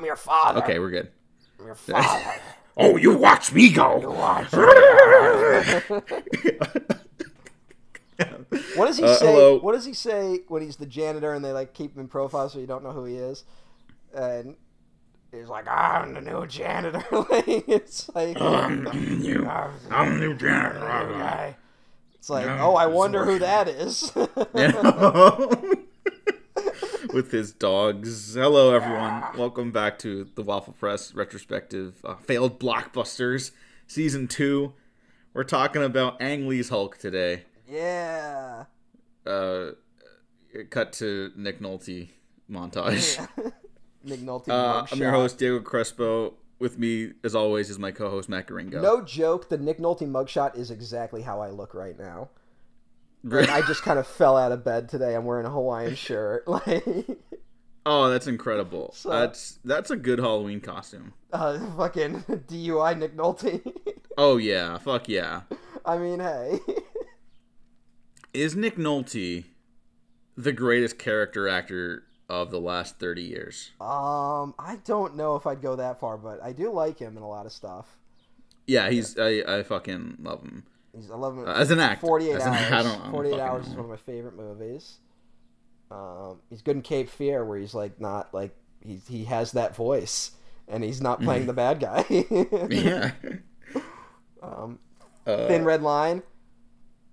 I'm your father. Okay, we're good. I'm your father. Oh, you watch me go. You watch me. What does he say? Hello. What does he say when he's the janitor and they like keep him in profile so you don't know who he is? And he's like, I'm the new janitor. It's like, I'm the new janitor. Guy. It's like, oh, I wonder who that is. With his dogs. Hello, everyone. Welcome back to the Waffle Press Retrospective. Failed Blockbusters, Season 2. We're talking about Ang Lee's Hulk today. Yeah. Cut to Nick Nolte montage. Yeah. Nick Nolte. I'm your host, Diego Crespo. With me, as always, is my co-host, Matt Garingo. No joke, the Nick Nolte mugshot is exactly how I look right now. Like, I just kind of fell out of bed today. I'm wearing a Hawaiian shirt. Oh, that's incredible. So, that's a good Halloween costume. Fucking DUI Nick Nolte. Oh, yeah. Fuck yeah. I mean, hey. Is Nick Nolte the greatest character actor of the last 30 years? I don't know if I'd go that far, but I do like him in a lot of stuff. Yeah, I fucking love him. I love him as an actor. 48 Hours. I don't 48 Hours is one of my favorite movies. He's good in Cape Fear, where he's like not like he has that voice, and he's not playing the bad guy. Yeah. Thin Red Line,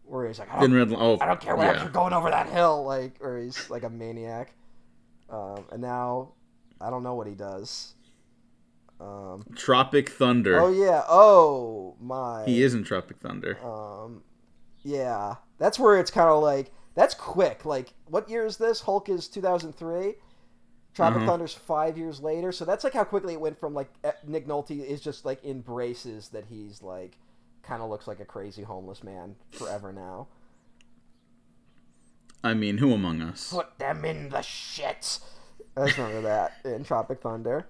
where he's like, I don't care what you're going over that hill, like, or he's like a maniac. And now I don't know what he does. Tropic Thunder. Oh yeah. Oh my. He is in Tropic Thunder. Yeah. That's where it's kind of like, that's quick. Like, what year is this? Hulk is 2003. Tropic Thunder's 5 years later. So that's like how quickly it went from like Nick Nolte is just like in braces that he's like kind of looks like a crazy homeless man forever now. I mean, who among us? Put them in the shit. I just remember that in Tropic Thunder.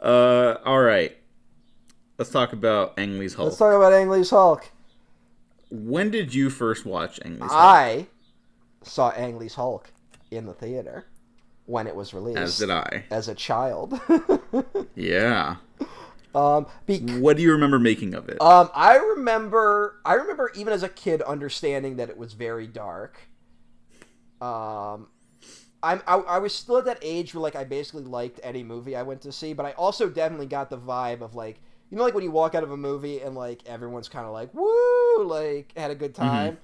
All right. Let's talk about Ang Lee's Hulk. Let's talk about Ang Lee's Hulk. When did you first watch Ang Lee's Hulk? I saw Ang Lee's Hulk in the theater when it was released. As did I. As a child. Yeah. What do you remember making of it? I remember even as a kid understanding that it was very dark. I was still at that age where like I basically liked any movie I went to see, but I also definitely got the vibe of like, you know, like when you walk out of a movie and like everyone's kind of like woo, like had a good time.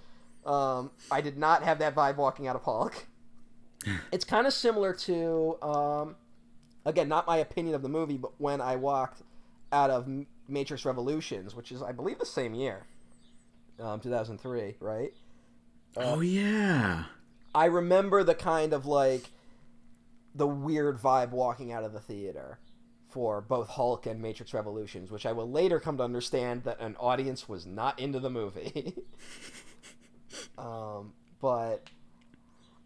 I did not have that vibe walking out of Hulk. It's kind of similar to again, not my opinion of the movie, but when I walked out of Matrix Revolutions, which is I believe the same year, 2003, right? Oh yeah. I remember the kind of like the weird vibe walking out of the theater for both Hulk and Matrix Revolutions, which I will later come to understand that an audience was not into the movie. But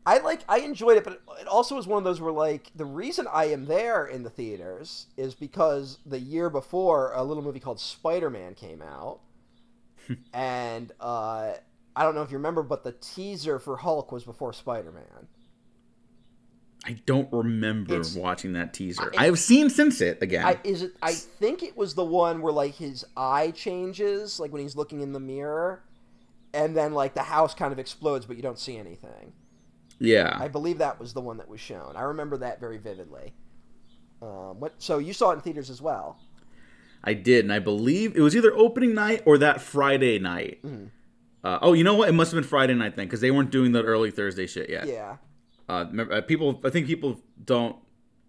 I enjoyed it, but it also was one of those where like the reason I am there in the theaters is because the year before a little movie called Spider-Man came out, and I don't know if you remember, but the teaser for Hulk was before Spider-Man. I don't remember watching that teaser. I've seen since it again. I think it was the one where like his eye changes, like when he's looking in the mirror, and then like the house kind of explodes, but you don't see anything. Yeah, I believe that was the one that was shown. I remember that very vividly. So you saw it in theaters as well? I did, and I believe it was either opening night or that Friday night. Mm-hmm. Oh, you know what? It must have been Friday night then, because they weren't doing the early Thursday shit yet. Yeah. I think people don't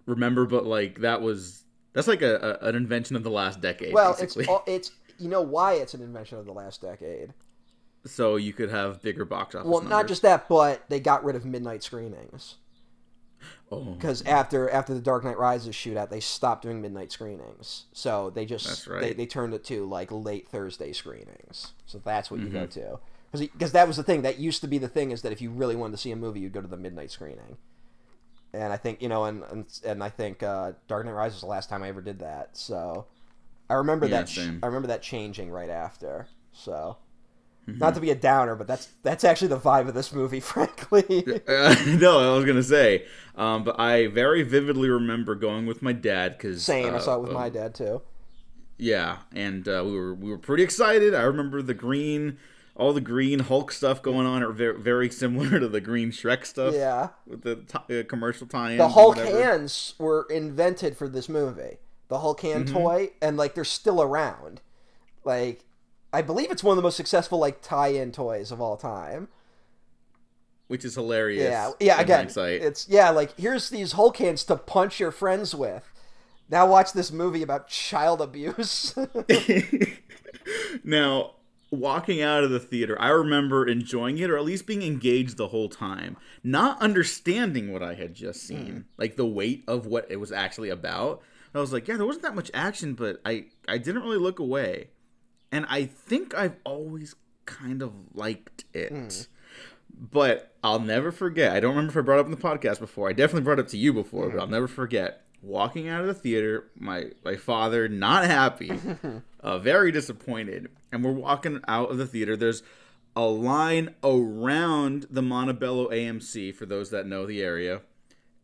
remember, but like that's like an invention of the last decade. Well, basically. it's you know why it's an invention of the last decade. So you could have bigger box office. Well, numbers. not just that, but they got rid of midnight screenings. Oh. Because after the Dark Knight Rises shootout, they stopped doing midnight screenings. So they just that's right. they turned it to like late Thursday screenings. So that's what you go to. Because that was the thing. That used to be the thing, is that if you really wanted to see a movie, you'd go to the midnight screening. And I think, you know, and I think Dark Knight Rises was the last time I ever did that. So I remember that. Same. I remember that changing right after. So Not to be a downer, but that's actually the vibe of this movie, frankly. No, I was gonna say, but I very vividly remember going with my dad because Same, I saw it with my dad too. Yeah, and we were pretty excited. I remember all the green Hulk stuff going on are very, very similar to the green Shrek stuff. Yeah, with the commercial tie-ins. The Hulk hands were invented for this movie. The Hulk hand toy, and like they're still around. Like, I believe it's one of the most successful like tie-in toys of all time. Which is hilarious. Yeah. Again, hindsight. It's like here's these Hulk hands to punch your friends with. Now watch this movie about child abuse. Now, walking out of the theater, I remember enjoying it, or at least being engaged the whole time. Not understanding what I had just seen. Like, the weight of what it was actually about. I was like, yeah, there wasn't that much action, but I didn't really look away. And I think I've always kind of liked it. But I'll never forget. I don't remember if I brought it up in the podcast before. I definitely brought it up to you before, but I'll never forget. Walking out of the theater, my father not happy, very disappointed, and we're walking out of the theater. There's a line around the Montebello AMC for those that know the area,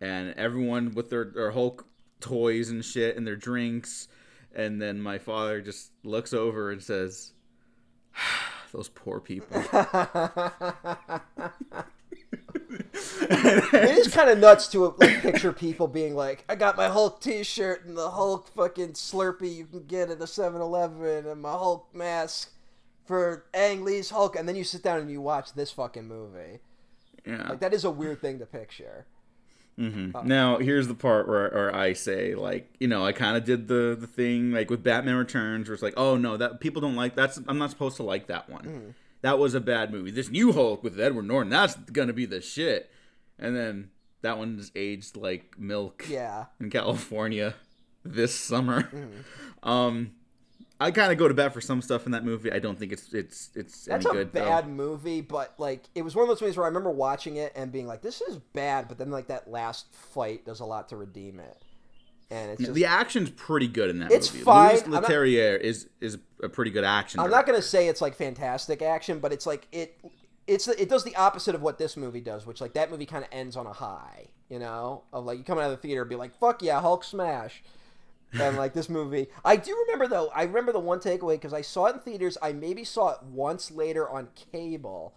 and everyone with their Hulk toys and shit and their drinks, and then my father just looks over and says, "Those poor people." It is kind of nuts to like picture people being like, I got my Hulk t-shirt and the Hulk fucking Slurpee you can get at the 7-Eleven and my Hulk mask for Ang Lee's Hulk, and then you sit down and you watch this fucking movie. Yeah. Like, that is a weird thing to picture. Now, here's the part where I say, like, you know, I kind of did the thing, like, with Batman Returns, where it's like, oh, no, that people don't like, I'm not supposed to like that one. That was a bad movie. This new Hulk with Edward Norton, that's gonna be the shit. And then that one's aged like milk in California this summer. I kind of go to bat for some stuff in that movie. I don't think it's That's any good. That's a bad movie, but like it was one of those movies where I remember watching it and being like, "This is bad," but then like that last fight does a lot to redeem it. And it's just, the action's pretty good in that it's movie. Fine. Louis Leterrier is a pretty good action I'm director. not gonna say it's like fantastic action, but it's like it does the opposite of what this movie does, which like that movie kind of ends on a high, you know, of like you come out of the theater and be like, "Fuck yeah, Hulk smash." And like this movie, I do remember though. I remember the one takeaway because I saw it in theaters. I maybe saw it once later on cable,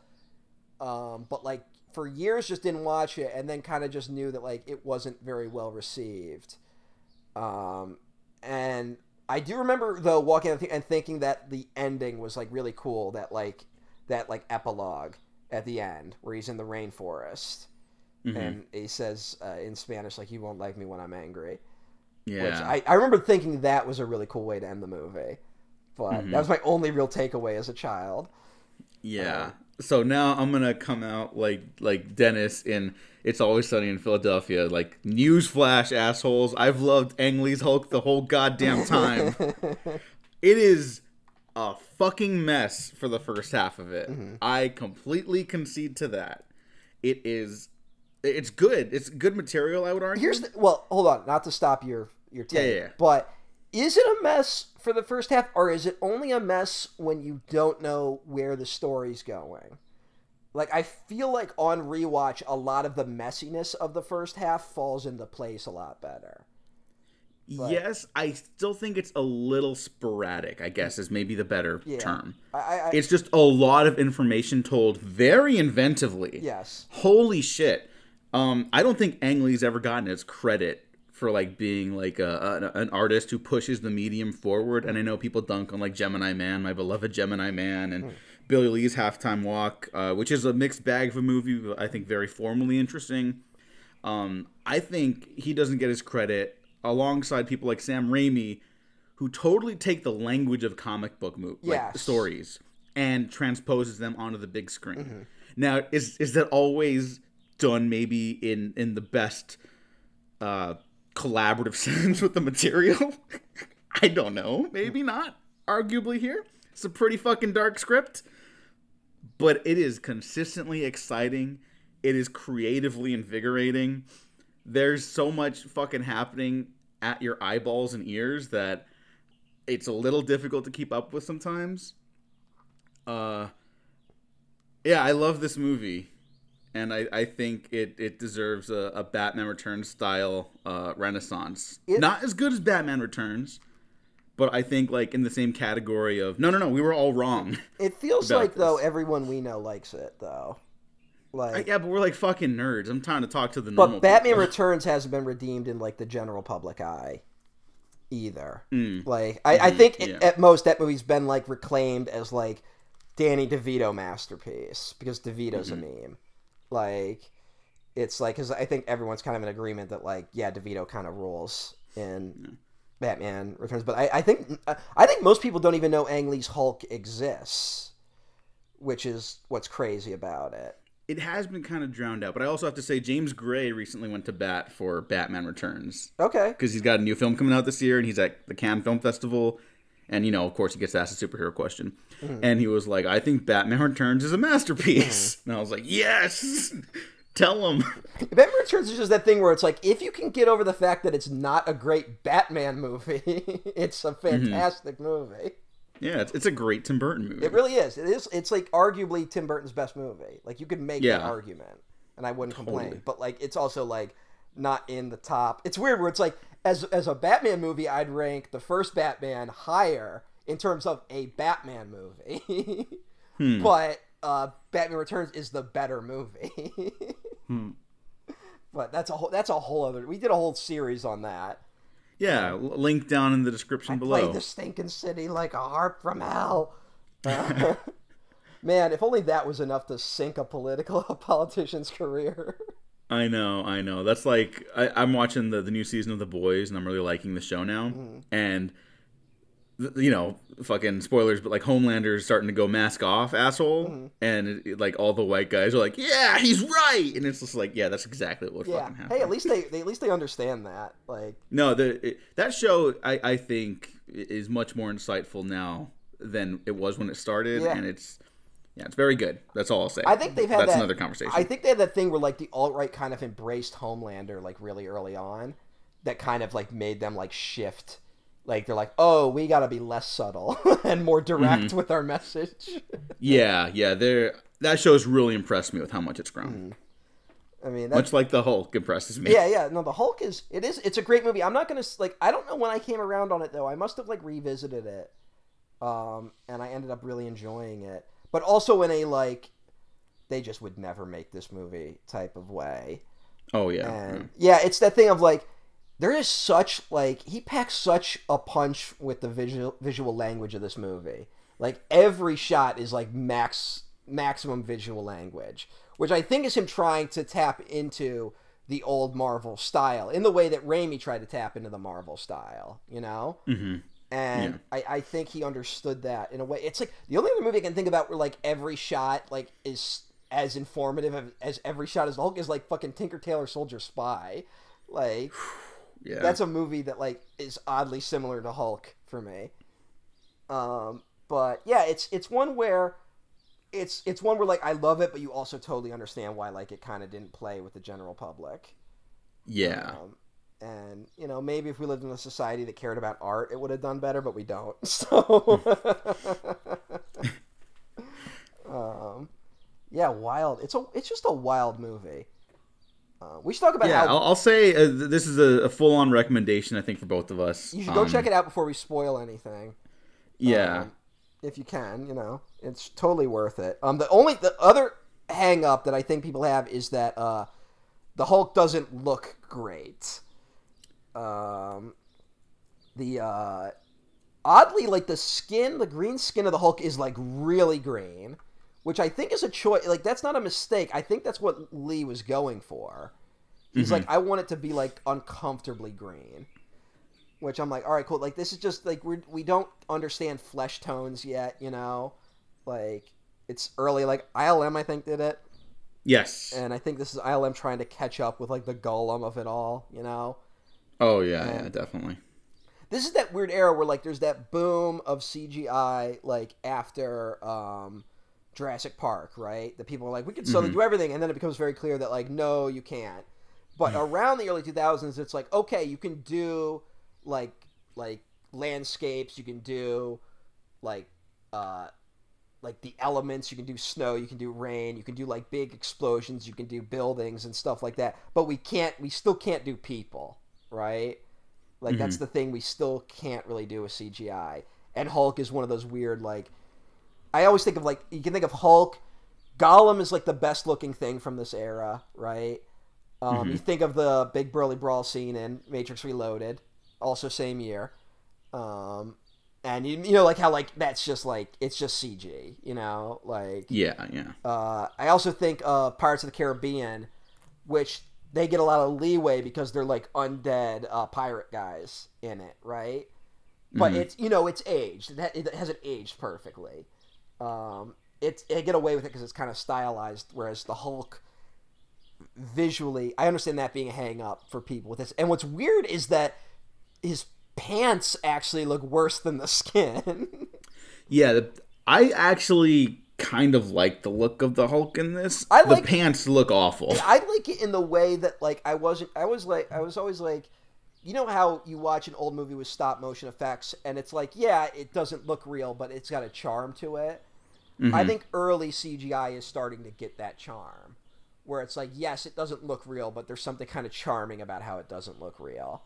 but like for years just didn't watch it, and then kind of just knew that like it wasn't very well received. And I do remember though walking out and thinking that the ending was like really cool. That epilogue at the end where he's in the rainforest, and he says in Spanish like, "You won't like me when I'm angry." Yeah. Which I remember thinking that was a really cool way to end the movie. But that was my only real takeaway as a child. Yeah. So now I'm going to come out like Dennis in It's Always Sunny in Philadelphia. Like, newsflash, assholes. I've loved Ang Lee's Hulk the whole goddamn time. It is a fucking mess for the first half of it. I completely concede to that. It's good. It's good material, I would argue. Well, hold on. Not to stop your take. Yeah. But is it a mess for the first half, or is it only a mess when you don't know where the story's going? Like, I feel like on rewatch, a lot of the messiness of the first half falls into place a lot better. But, yes, I still think it's a little sporadic, I guess, is maybe the better term. It's just a lot of information told very inventively. Yes. Holy shit. I don't think Ang Lee's ever gotten his credit for like being like an artist who pushes the medium forward. And I know people dunk on like Gemini Man, my beloved Gemini Man, and Billy Lee's Halftime Walk, which is a mixed bag of a movie, but I think very formally interesting. I think he doesn't get his credit alongside people like Sam Raimi, who totally take the language of comic book stories and transposes them onto the big screen. Now, is that always done maybe in the best collaborative sense with the material? I don't know. Maybe not. Arguably here. It's a pretty fucking dark script. But it is consistently exciting. It is creatively invigorating. There's so much fucking happening at your eyeballs and ears that it's a little difficult to keep up with sometimes. Yeah, I love this movie. And I think it deserves a Batman Returns style renaissance. Not as good as Batman Returns, but I think like in the same category of no, we were all wrong. It feels like though everyone we know likes it though. Like yeah, but we're like fucking nerds. I'm trying to talk to the normal. But Batman people. Returns hasn't been redeemed in like the general public eye either. Like I think at most that movie's been like reclaimed as like Danny DeVito masterpiece because DeVito's a meme. Like, it's like, because I think everyone's kind of in agreement that, like, yeah, DeVito kind of rules in Batman Returns. But I think most people don't even know Ang Lee's Hulk exists, which is what's crazy about it. It has been kind of drowned out, but I also have to say James Gray recently went to bat for Batman Returns. Okay. Because he's got a new film coming out this year, and he's at the Cannes Film Festival. And, you know, of course, he gets asked a superhero question. And he was like, I think Batman Returns is a masterpiece. And I was like, yes! Tell him. Batman Returns is just that thing where it's like, if you can get over the fact that it's not a great Batman movie, it's a fantastic movie. Yeah, it's a great Tim Burton movie. It really is. It's like arguably Tim Burton's best movie. Like, you could make that argument, and I wouldn't complain. But, like, it's also, like, not in the top. It's weird where it's like, as a Batman movie, I'd rank the first Batman higher in terms of a Batman movie. But Batman Returns is the better movie. But that's a whole other. We did a whole series on that. Yeah, link down in the description below. Played the stinking city like a harp from hell. Man, if only that was enough to sink a politician's career. I know. That's like I'm watching the new season of The Boys, and I'm really liking the show now. And you know, fucking spoilers, but like Homelander's starting to go mask off, asshole, and like all the white guys are like, yeah, he's right, and it's just like, yeah, that's exactly what would fucking happen. Hey, at least they understand that. Like, no, that show I think is much more insightful now than it was when it started, and it's very good. That's all I'll say. I think they've had that's another conversation. I think they had that thing where like the alt-right kind of embraced Homelander like really early on, that kind of like made them like shift. Like, they're like, oh, we gotta be less subtle and more direct with our message. Yeah, that show's really impressed me with how much it's grown. I mean, much like the Hulk impresses me. Yeah. No, the Hulk it's a great movie. I'm not gonna like, I don't know when I came around on it though. I must have like revisited it, and I ended up really enjoying it. But also in a like, they just would never make this movie type of way. Oh yeah, and it's that thing of like, there is such like, he packs such a punch with the visual language of this movie. Like, every shot is like maximum visual language, which I think is him trying to tap into the old Marvel style in the way that Raimi tried to tap into the Marvel style, you know? And I think he understood that in a way. It's like the only other movie I can think about where like every shot like is as informative as every shot as the Hulk is like fucking Tinker Tailor Soldier Spy. Like, that's a movie that like is oddly similar to Hulk for me. But yeah, it's one where it's one where like I love it, but you also totally understand why like it kind of didn't play with the general public. And you know, maybe if we lived in a society that cared about art, it would have done better, but we don't. So wild. It's just a wild movie. We should talk about how... I'll say this is a full-on recommendation, I think, for both of us. You should go check it out before we spoil anything. Yeah. If you can, you know. It's totally worth it. The other hang-up that I think people have is that the Hulk doesn't look great. Oddly, like, the green skin of the Hulk is, like, really green. Which I think is a choice. Like, that's not a mistake. I think that's what Lee was going for. He's like, I want it to be, like, uncomfortably green. Which I'm like, all right, cool. Like, this is just, like, we don't understand flesh tones yet, you know? Like, it's early. Like, ILM, I think, did it. Yes. And I think this is ILM trying to catch up with, like, the Golem of it all, you know? Oh, yeah, definitely. This is that weird era where, like, there's that boom of CGI, like, after... Jurassic Park, right? That people are like, we can suddenly do everything, and then it becomes very clear that, like, no, you can't. But around the early 2000s, it's like, okay, you can do, like landscapes, you can do, like like the elements. You can do snow, you can do rain, you can do like big explosions, you can do buildings and stuff like that. But we still can't do people, right? Like that's the thing we still can't really do with CGI. And Hulk is one of those weird, like, I always think of, like, you can think of Hulk. Gollum is like the best looking thing from this era, right? You think of the big burly brawl scene in Matrix Reloaded, also same year. And you know, like how, like, that's just like, it's just CG, you know, like, yeah. I also think Pirates of the Caribbean, which they get a lot of leeway because they're like undead pirate guys in it, right? But it's, you know, it's aged. It hasn't aged perfectly. They get away with it because it's kind of stylized, whereas the Hulk, visually, I understand that being a hang up for people with this. And what's weird is that his pants actually look worse than the skin. Yeah, I actually kind of like the look of the Hulk in this. The pants look awful. I like it in the way that, like, I was always like, you know how you watch an old movie with stop motion effects and it's like, yeah, it doesn't look real, but it's got a charm to it. I think early CGI is starting to get that charm, where it's like, yes, it doesn't look real, but there's something kind of charming about how it doesn't look real.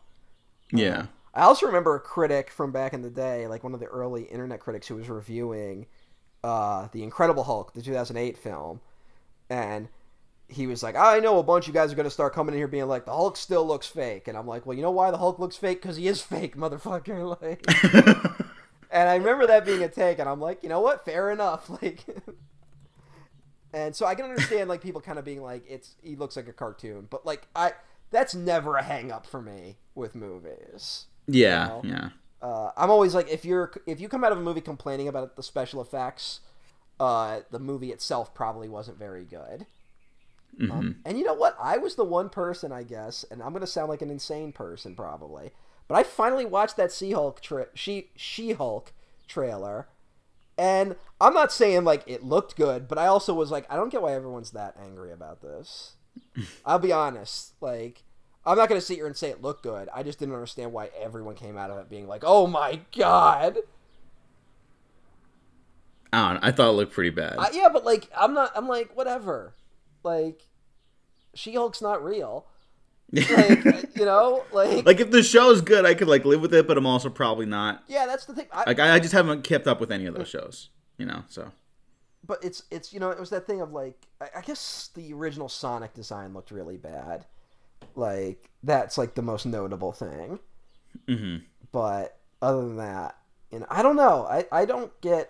Yeah. I also remember a critic from back in the day, like one of the early internet critics who was reviewing The Incredible Hulk, the 2008 film, and he was like, I know a bunch of you guys are going to start coming in here being like, the Hulk still looks fake. And I'm like, well, you know why the Hulk looks fake? Because he is fake, motherfucker. Like, and I remember that being a take, and I'm like, you know what? Fair enough. Like, and so I can understand, like, people kind of being like, he looks like a cartoon. But, like, that's never a hang up for me with movies. Yeah, you know? yeah. I'm always like, if you come out of a movie complaining about the special effects, the movie itself probably wasn't very good. And you know what? I was the one person, I guess, and I'm going to sound like an insane person probably, but I finally watched that She-Hulk trailer, and I'm not saying, like, it looked good, but I also was like, I don't get why everyone's that angry about this. I'll be honest. Like, I'm not going to sit here and say it looked good. I just didn't understand why everyone came out of it being like, oh my god. I don't know. I thought it looked pretty bad. Yeah, but, like, I'm like, whatever. Like, She-Hulk's not real. Like, you know, like if the show's good, I could, like, live with it, but I'm also probably not. Yeah, that's the thing. I just haven't kept up with any of those shows, you know, so. But it's you know, it was that thing of, like, I guess the original Sonic design looked really bad. Like, that's, like, the most notable thing. But other than that, you know, I don't know. I don't care.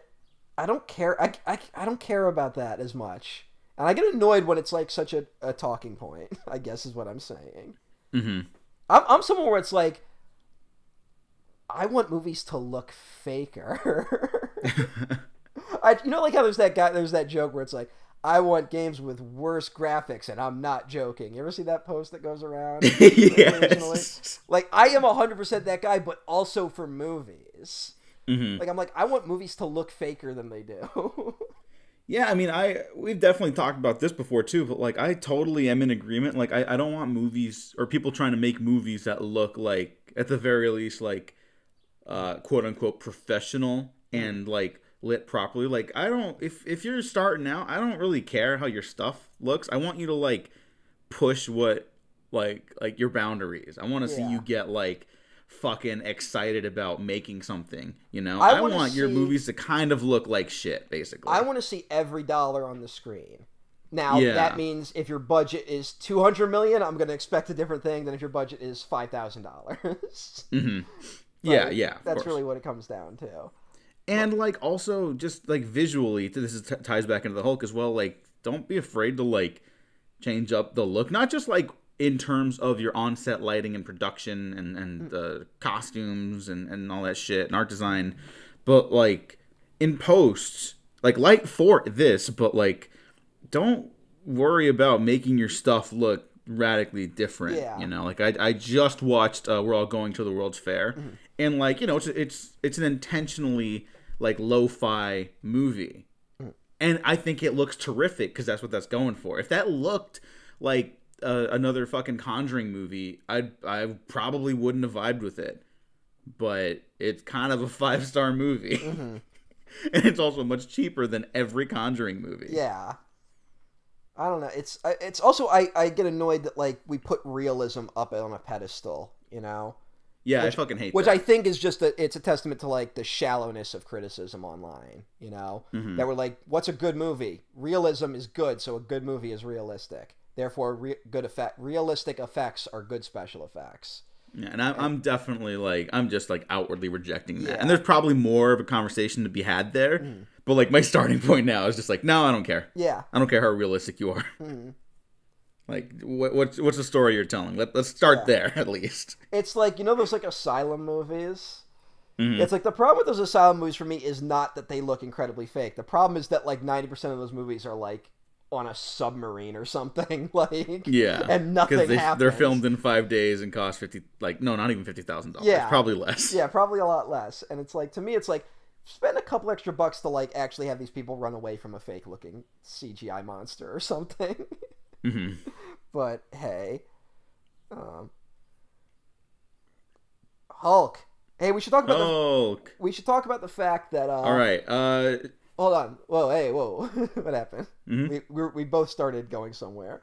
I don't care about that as much. And I get annoyed when it's, like, such a talking point, I guess is what I'm saying. I'm someone where it's like, I want movies to look faker. You know, like how there's that joke where it's like, I want games with worse graphics, and I'm not joking. You ever see that post that goes around? Yes. Like, I am 100% that guy, but also for movies. Like, I'm like, I want movies to look faker than they do. Yeah, I mean, we've definitely talked about this before too, but, like, I totally am in agreement. Like, I don't want movies or people trying to make movies that look like, at the very least, like, quote unquote professional and, like, lit properly. Like, I don't, if you're starting out, I don't really care how your stuff looks. I want you to, like, push what, like your boundaries. I want to see you get, like, fucking excited about making something, you know? I want your movies to kind of look like shit, basically. I want to see every dollar on the screen. Now, that means if your budget is $200 million, I'm going to expect a different thing than if your budget is $5,000. Yeah, that's really what it comes down to. And, like, also, just, like, visually, ties back into the Hulk as well, like, don't be afraid to, like, change up the look. Not just, like, in terms of your on-set lighting and production and the costumes and all that shit and art design, but, like, in post, like, light for this, but, like, don't worry about making your stuff look radically different. You know, like, I just watched We're All Going to the World's Fair, and, like, you know, it's an intentionally, like, lo-fi movie, and I think it looks terrific because that's what that's going for. If that looked like another fucking Conjuring movie, I probably wouldn't have vibed with it, but it's kind of a 5-star movie. And it's also much cheaper than every Conjuring movie. Yeah. I don't know. It's also I get annoyed that like we put realism up on a pedestal, you know? Yeah, I fucking hate which that. I think is just it's a testament to like the shallowness of criticism online, you know? Mm-hmm. That we're like, what's a good movie? Realism is good, so a good movie is realistic. Therefore, realistic effects are good special effects. Yeah, and I'm definitely like, I'm just like outwardly rejecting that. Yeah. And there's probably more of a conversation to be had there. But like my starting point now is just like, no, I don't care. Yeah. I don't care how realistic you are. Like, what's the story you're telling? Let's start there at least. It's like, you know those like asylum movies? It's like the problem with those asylum movies for me is not that they look incredibly fake. The problem is that like 90% of those movies are like on a submarine or something, like, yeah, and nothing happens. They're filmed in 5 days and cost not even $50,000. Yeah, probably less. Yeah, probably a lot less. And it's like, to me, it's like, spend a couple extra bucks to like actually have these people run away from a fake looking CGI monster or something. But hey, Hulk. Hey, we should talk about Hulk. We should talk about the fact that. All right. Hold on. Whoa. Hey. Whoa. What happened? We both started going somewhere.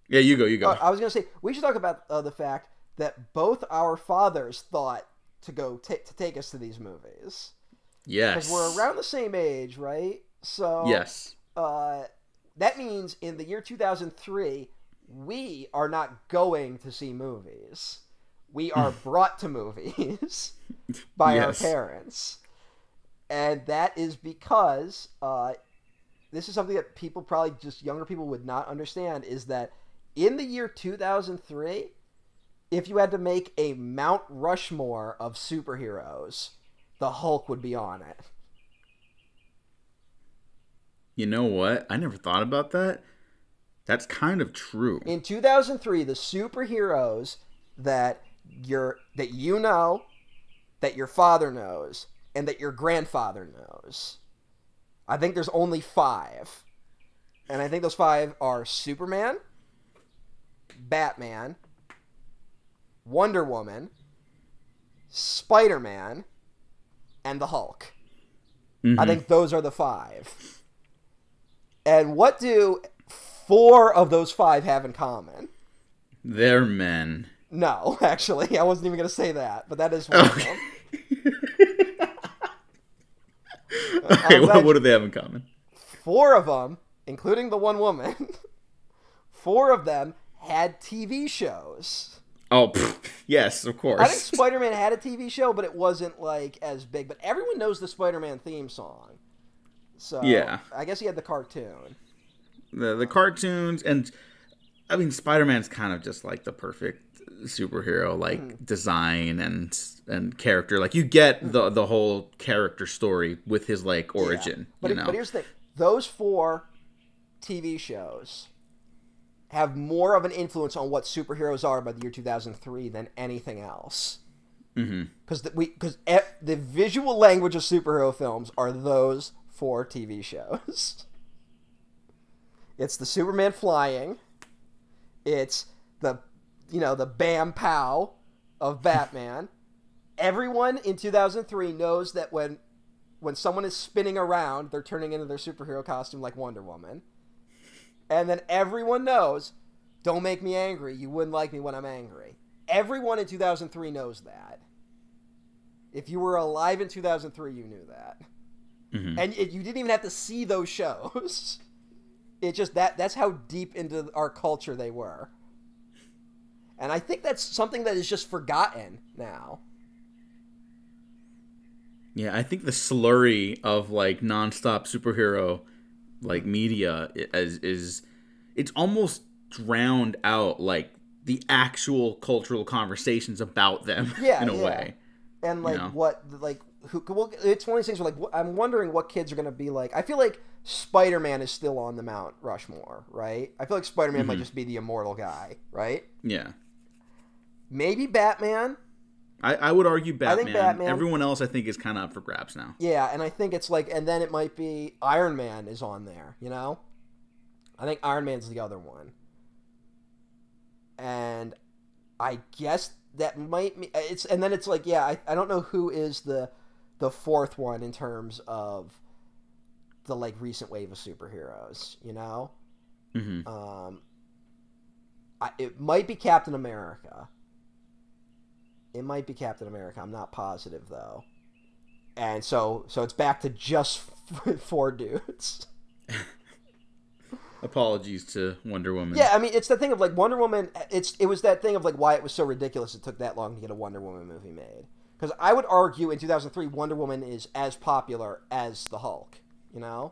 Yeah, you go. I was gonna say we should talk about the fact that both our fathers thought to go to take us to these movies. Yes. Because we're around the same age, right? So yes. That means in the year 2003, we are not going to see movies. We are brought to movies by our parents. And that is because this is something that people probably just younger people would not understand, is that in the year 2003, if you had to make a Mount Rushmore of superheroes, the Hulk would be on it. You know what? I never thought about that. That's kind of true. In 2003, the superheroes that you know, that your father knows, and that your grandfather knows, I think there's only 5. And I think those 5 are Superman, Batman, Wonder Woman, Spider-Man, and the Hulk. I think those are the 5. And what do 4 of those 5 have in common? They're men. No, actually, I wasn't even going to say that, but that is one of them. Okay, what do they have in common? 4 of them, including the one woman, 4 of them had TV shows. Oh, yes, of course. I think Spider-Man had a TV show, but it wasn't like as big. But everyone knows the Spider-Man theme song. So yeah, I guess he had the cartoon. The cartoons, and I mean, Spider-Man's kind of just like the perfect superhero, like design and character. Like you get the whole character story with his like origin. Yeah. But here's the thing: those 4 TV shows have more of an influence on what superheroes are by the year 2003 than anything else. Because the visual language of superhero films are those 4 TV shows. It's the Superman flying. It's the bam pow of Batman. Everyone in 2003 knows that when someone is spinning around, they're turning into their superhero costume like Wonder Woman. And then everyone knows, don't make me angry. You wouldn't like me when I'm angry. Everyone in 2003 knows that. If you were alive in 2003, you knew that. And you didn't even have to see those shows. It just that's how deep into our culture they were. And I think that's something that is just forgotten now. Yeah, I think the slurry of like nonstop superhero like media is it's almost drowned out like the actual cultural conversations about them in a way. And like it's one of these things where like I'm wondering what kids are going to be like. I feel like Spider-Man is still on the Mount Rushmore, right? I feel like Spider-Man might just be the immortal guy, right? Yeah. Maybe Batman. I would argue Batman. I think Batman. Everyone else I think is kind of up for grabs now. Yeah, and I think it's like, and then it might be Iron Man is on there, you know? I think Iron Man's the other one. And I guess that might be, and then it's like, yeah, I don't know who is the 4th one in terms of the like recent wave of superheroes. You know, it might be Captain America. It might be Captain America. I'm not positive though. And so it's back to just 4 dudes. Apologies to Wonder Woman. Yeah, I mean, it's the thing of like Wonder Woman. It was that thing of like why it was so ridiculous it took that long to get a Wonder Woman movie made. Because I would argue in 2003 Wonder Woman is as popular as the Hulk. You know,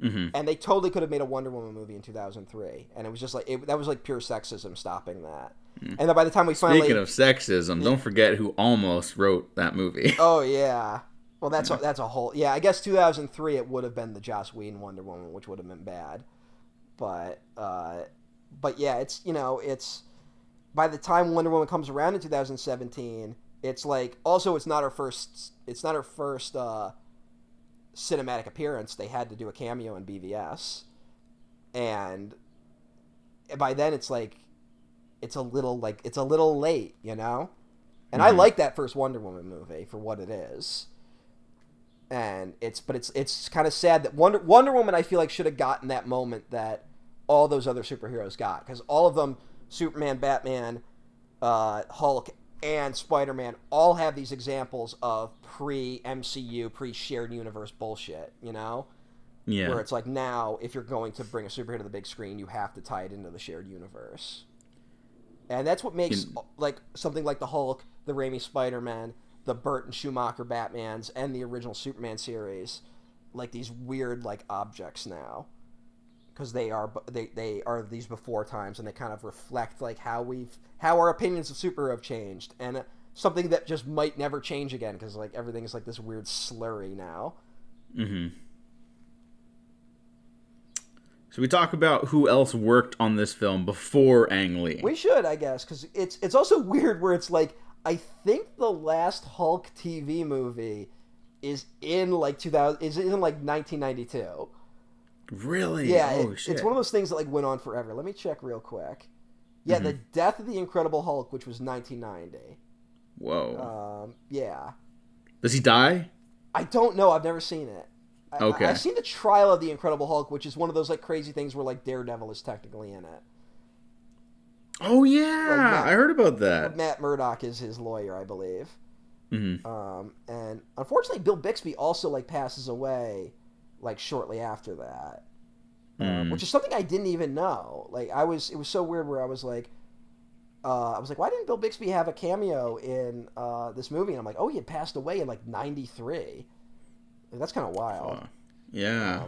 and they totally could have made a Wonder Woman movie in 2003, and it was just like that was like pure sexism stopping that. And then by the time we finally, speaking of sexism, don't forget who almost wrote that movie. Oh yeah. Well, that's a whole... Yeah, I guess 2003 it would have been the Joss Whedon Wonder Woman, which would have been bad. But yeah, it's, you know, it's... By the time Wonder Woman comes around in 2017, it's like... Also, it's not her first cinematic appearance. They had to do a cameo in BVS. And by then, it's like... It's a little late, you know? And I like that first Wonder Woman movie for what it is. And it's kind of sad that Wonder Woman I feel like should have gotten that moment that all those other superheroes got, because all of them, Superman, Batman, Hulk, and Spider-Man, all have these examples of pre-MCU, pre-shared universe bullshit, you know? Yeah. Where it's like, now if you're going to bring a superhero to the big screen, you have to tie it into the shared universe. And that's what makes like something like the Hulk, the Raimi Spider-Man, the Burton Schumacher Batmans, and the original Superman series, like these weird like objects now, because they are these before times, and they kind of reflect like how our opinions of superhero have changed, and something that just might never change again, because like everything is like this weird slurry now. Should we talk about who else worked on this film before Ang Lee? We should, I guess, because it's also weird where it's like, I think the last Hulk TV movie is in like 1992. Really? Yeah, it's one of those things that like went on forever. Let me check real quick. Yeah, The Death of the Incredible Hulk, which was 1990. Whoa. Yeah. Does he die? I don't know. I've never seen it. Okay. I've seen the Trial of the Incredible Hulk, which is one of those like crazy things where like Daredevil is technically in it. Oh yeah, I heard about that. Matt Murdock is his lawyer, I believe. And unfortunately, Bill Bixby also like passes away like shortly after that, which is something I didn't even know. Like it was so weird where I was like, why didn't Bill Bixby have a cameo in this movie? And I'm like, oh, he had passed away in like '93. Like, that's kind of wild. Yeah.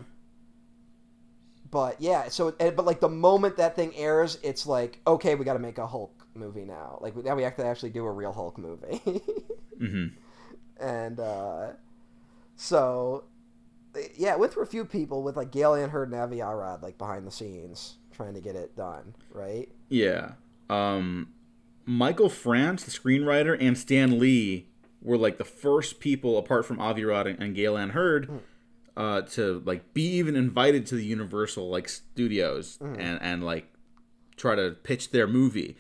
But yeah, but like the moment that thing airs, it's like, okay, we got to make a Hulk movie now. Like now we have to actually do a real Hulk movie. And so yeah, it went through a few people with like Gail Ann Hurd and Avi Arad like behind the scenes trying to get it done, right? Yeah. Michael France, the screenwriter, and Stan Lee were like the first people, apart from Avi Arad and Gail Ann Hurd, to like be even invited to the Universal like studios and like try to pitch their movie.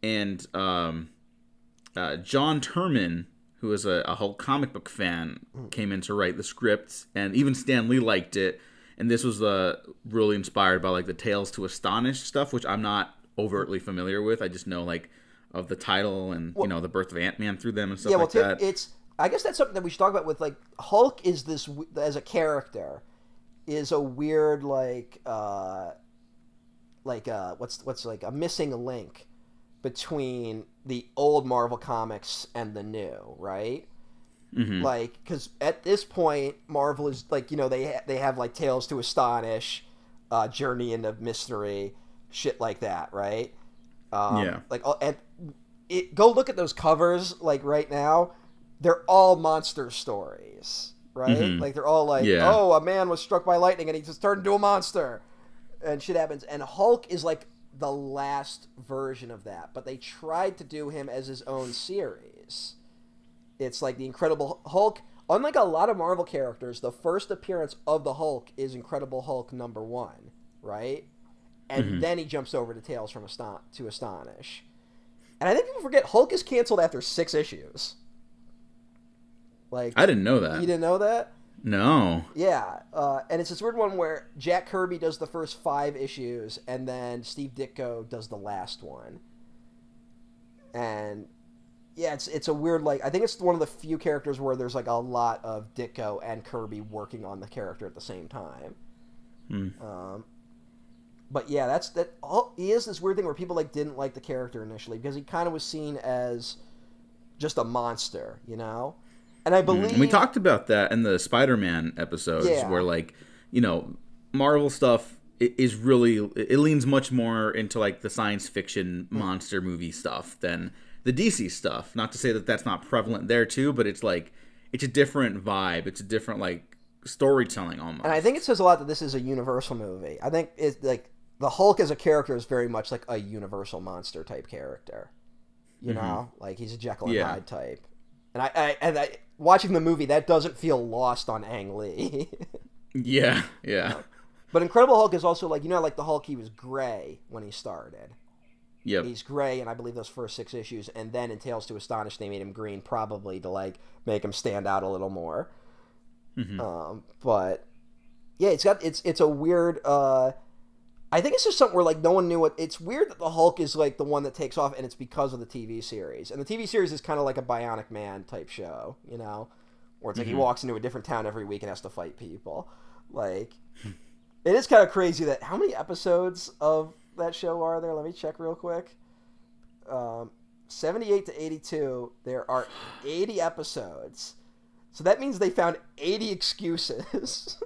And John Turman, who is a whole comic book fan, came in to write the script, and even Stan Lee liked it. And this was really inspired by like the Tales to Astonish stuff, which I'm not overtly familiar with. I just know like of the title and you know the birth of Ant-Man through them and stuff like that. I guess that's something that we should talk about with like Hulk is this as a character is a weird what's like a missing link between the old Marvel comics and the new, right? Like, because at this point Marvel is like, you know, they have like Tales to Astonish, Journey into Mystery, shit like that, right? Like, and go look at those covers like right now. They're all monster stories, right? Like they're all like, oh, a man was struck by lightning and he just turned into a monster, and shit happens. And Hulk is like the last version of that, but they tried to do him as his own series. It's like the Incredible Hulk. Unlike a lot of Marvel characters, the first appearance of the Hulk is Incredible Hulk #1, right? And then he jumps over to Tales to Astonish. And I think people forget Hulk is canceled after 6 issues. Like, I didn't know that. You didn't know that? No. Yeah, and it's this weird one where Jack Kirby does the first 5 issues, and then Steve Ditko does the last one. And yeah, it's a weird, like, I think it's one of the few characters where there's like a lot of Ditko and Kirby working on the character at the same time. But yeah, he is this weird thing where people like didn't like the character initially because he kind of was seen as just a monster, you know. And I believe we talked about that in the Spider-Man episodes, where like, you know, Marvel stuff is really, it leans much more into like the science fiction monster movie stuff than the DC stuff. Not to say that that's not prevalent there too, but it's like, it's a different vibe. It's a different like storytelling almost. And I think it says a lot that this is a Universal movie. I think it's like the Hulk as a character is very much like a Universal monster type character. You know, like he's a Jekyll and Hyde type. And I watching the movie, that doesn't feel lost on Ang Lee. Yeah. But Incredible Hulk is also like, you know, like the Hulk, he was gray when he started. Yep. He's gray, and I believe those first 6 issues, and then in Tales to Astonish, they made him green, probably to like make him stand out a little more. But yeah, it's a weird. I think it's just something where like no one knew it. It's weird that the Hulk is like the one that takes off, and it's because of the TV series. And the TV series is kind of like a Bionic Man type show, you know, where it's like he walks into a different town every week and has to fight people. Like, it is kind of crazy that how many episodes of that show are there? Let me check real quick. 78 to 82. There are 80 episodes. So that means they found 80 excuses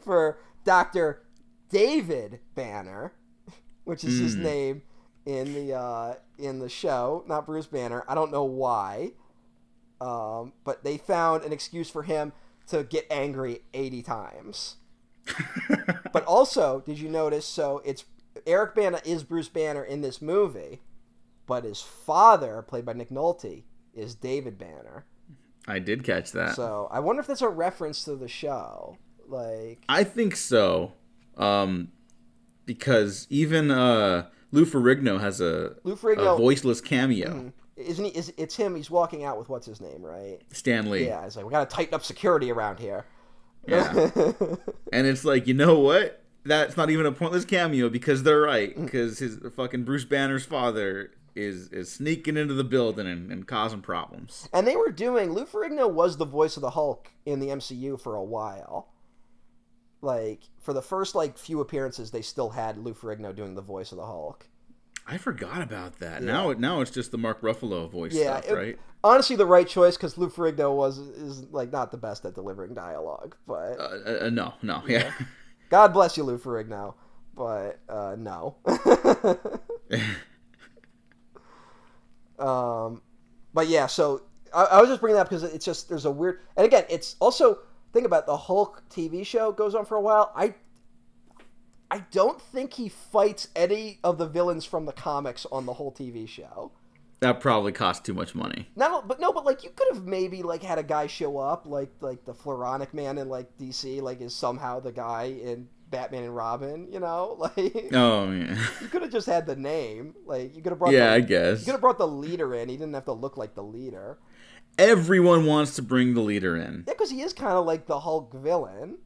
for Dr. David Banner, which is his name in the show, not Bruce Banner. I don't know why, but they found an excuse for him to get angry 80 times. But also, did you notice? So it's Eric Bana is Bruce Banner in this movie, but his father, played by Nick Nolte, is David Banner. I did catch that. So I wonder if that's a reference to the show. Like, I think so. Because even Lou Ferrigno has a voiceless cameo. Isn't he? It's him. He's walking out with what's his name, right? Stan Lee. Yeah, it's like we gotta tighten up security around here. Yeah. And it's like, you know what? That's not even a pointless cameo because they're right. Because his fucking Bruce Banner's father is sneaking into the building and causing problems. And they were doing. Lou Ferrigno was the voice of the Hulk in the MCU for a while. Like, for the first, like, few appearances, they still had Lou Ferrigno doing the voice of the Hulk. I forgot about that. Yeah. Now it's just the Mark Ruffalo voice stuff, right? Honestly, the right choice, because Lou Ferrigno is, like, not the best at delivering dialogue, but... No, yeah. God bless you, Lou Ferrigno, but, no. But, yeah, so, I was just bringing that up because it's just, there's a weird... And again, it's also... Think about it, the Hulk TV show goes on for a while. I don't think he fights any of the villains from the comics on the whole TV show. That probably cost too much money. But like you could have maybe like had a guy show up like the Floronic Man in like DC like is somehow the guy in Batman and Robin, you know? Like, oh yeah. You could have just had the name. Like you could have brought I guess. You could have brought the leader in. He didn't have to look like the leader. Everyone wants to bring the leader in. Yeah, because he is kind of like the Hulk villain.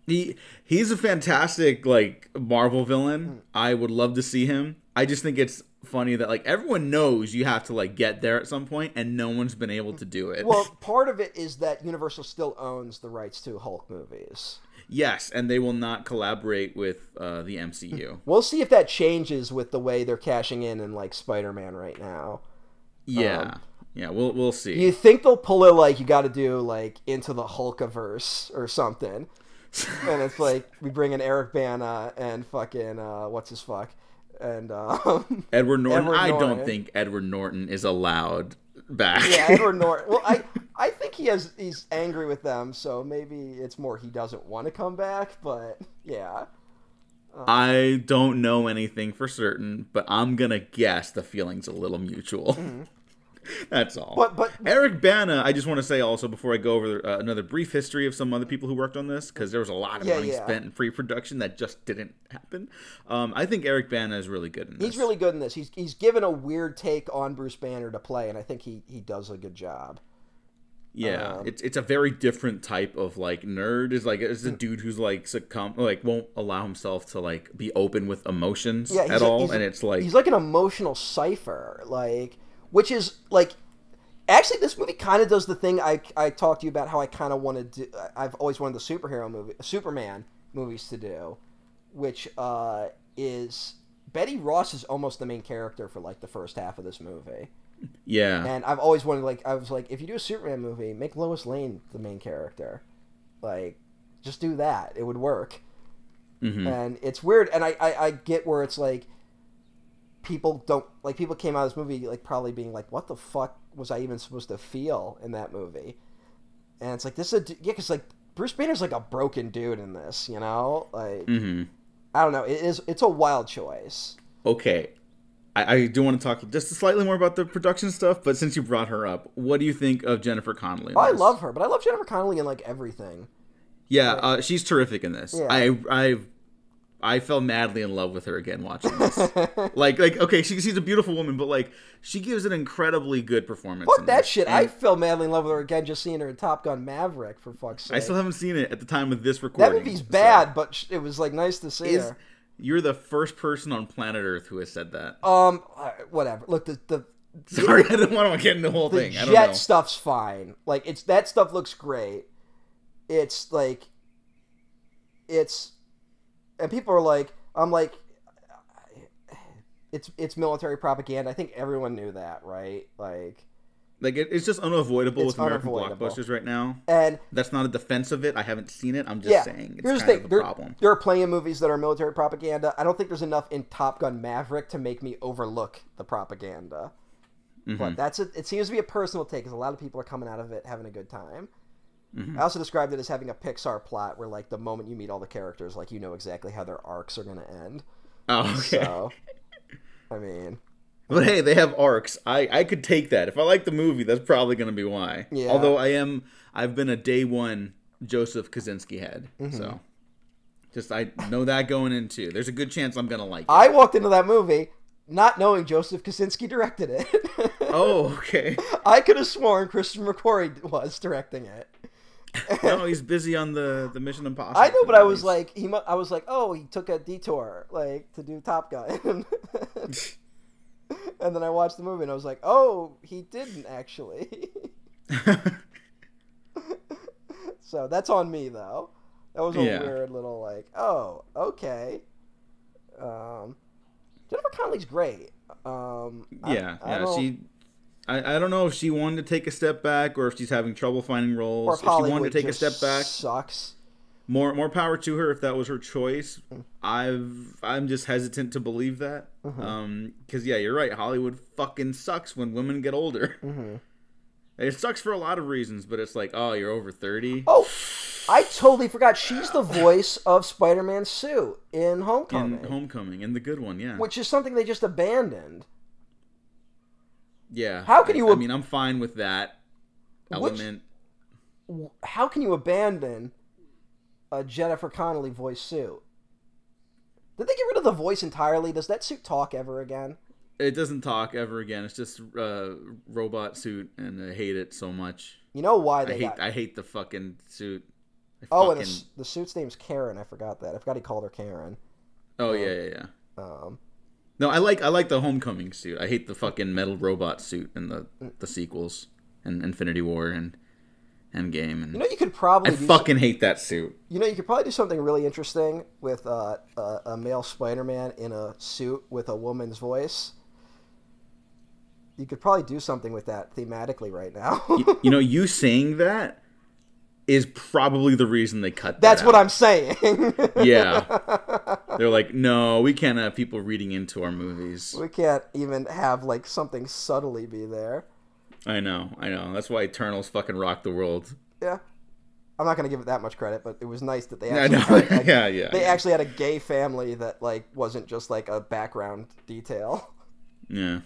He's a fantastic like Marvel villain. I would love to see him. I just think it's funny that like everyone knows you have to like get there at some point, and no one's been able to do it. Well, part of it is that Universal still owns the rights to Hulk movies. Yes, and they will not collaborate with the MCU. We'll see if that changes with the way they're cashing in like Spider-Man right now. Yeah. Yeah, we'll see. You think they'll pull it like you got to do like Into the Hulkiverse or something, and it's like we bring in Eric Bana and fucking what's his fuck and Edward Norton. I don't think Edward Norton is allowed back. Yeah, Edward Norton. Well, I think he's angry with them, so maybe it's more he doesn't want to come back. But yeah. I don't know anything for certain, but I'm gonna guess the feeling's a little mutual. That's all. But Eric Bana, I just want to say also before I go over another brief history of some other people who worked on this, because there was a lot of money spent in pre-production that just didn't happen. I think Eric Bana is really good in this. He's really good in this. He's given a weird take on Bruce Banner to play, and I think he does a good job. Yeah, it's a very different type of like nerd. Is like it's a dude who's like won't allow himself to like be open with emotions at all, and it's like he's like an emotional cipher, like which is like actually this movie kind of does the thing I talked to you about how I kind of wanted to. I've always wanted the Superman movies to do, which is Betty Ross is almost the main character for like the first half of this movie. Yeah. And I've always wanted, like, I was like, if you do a Superman movie, make Lois Lane the main character. Like, just do that. It would work. Mm-hmm. And it's weird, and I get where it's like, people came out of this movie, like, probably being like, what the fuck was I even supposed to feel in that movie? And it's like, because, like, Bruce Banner's, like, a broken dude in this, you know? Like, I don't know. It's a wild choice. Okay. I do want to talk just slightly more about the production stuff, but since you brought her up, what do you think of Jennifer Connelly? I love her, but I love Jennifer Connelly in like everything. Yeah, she's terrific in this. Yeah. I fell madly in love with her again watching this. like okay, she's a beautiful woman, but like she gives an incredibly good performance. Fuck that shit! I fell madly in love with her again just seeing her in Top Gun Maverick. For fuck's sake, I still haven't seen it at the time of this recording. That movie's bad, but it was like nice to see her. You're the first person on planet Earth who has said that. Whatever. Look, sorry, I don't want to get into the whole thing. The jet stuff's fine. Like that stuff looks great. It's like, and people are like, I'm like, it's military propaganda. I think everyone knew that, right? Like it's just unavoidable with American blockbusters right now. And that's not a defense of it. I haven't seen it. I'm just saying it's here's kind of a problem. There are plenty of movies that are military propaganda. I don't think there's enough in Top Gun Maverick to make me overlook the propaganda. But that's it. It seems to be a personal take because a lot of people are coming out of it having a good time. I also described it as having a Pixar plot where like the moment you meet all the characters, like you know exactly how their arcs are going to end. Oh, okay. So, I mean... But hey, they have arcs. I could take that. If I like the movie, that's probably going to be why. Yeah. Although I've been a day one Joseph Kosinski head. So just I know that going into. There's a good chance I'm going to like it. I walked into that movie not knowing Joseph Kosinski directed it. Oh, okay. I could have sworn Christian McQuarrie was directing it. No, he's busy on the Mission Impossible. I know, but I was like, oh, he took a detour like to do Top Gun. And then I watched the movie and I was like, oh, he didn't actually. So that's on me, though. That was a weird little like, oh, okay. Jennifer Connelly's great. I don't know if she wanted to take a step back or if she's having trouble finding roles. Or if she wanted to take a step back, sucks. More power to her if that was her choice. I'm just hesitant to believe that. Because you're right. Hollywood fucking sucks when women get older. It sucks for a lot of reasons, but it's like, oh, you're over 30. Oh, I totally forgot. She's the voice of Spider-Man's Sue in Homecoming. In the good one, yeah. Which is something they just abandoned. Yeah. How can you? I mean, I'm fine with that element. How can you abandon a Jennifer Connelly voice suit? Did they get rid of the voice entirely? Does that suit talk ever again? It doesn't talk ever again. It's just robot suit, and I hate it so much. You know why I hate the fucking suit. And the suit's name's Karen. I forgot that. I forgot he called her Karen. Oh yeah. No, I like the Homecoming suit. I hate the fucking metal robot suit in the sequels and Infinity War and Endgame. And you could probably hate that suit. You could probably do something really interesting with a male Spider-Man in a suit with a woman's voice. You could probably do something with that thematically right now. You saying that is probably the reason they cut that That's out. what I'm saying. Yeah. They're like, no, we can't have people reading into our movies. We can't even have, like, something subtly be there. I know. That's why Eternals fucking rocked the world. Yeah. I'm not going to give it that much credit, but it was nice that they actually they actually had a gay family that, like, wasn't just, like, a background detail. Yeah.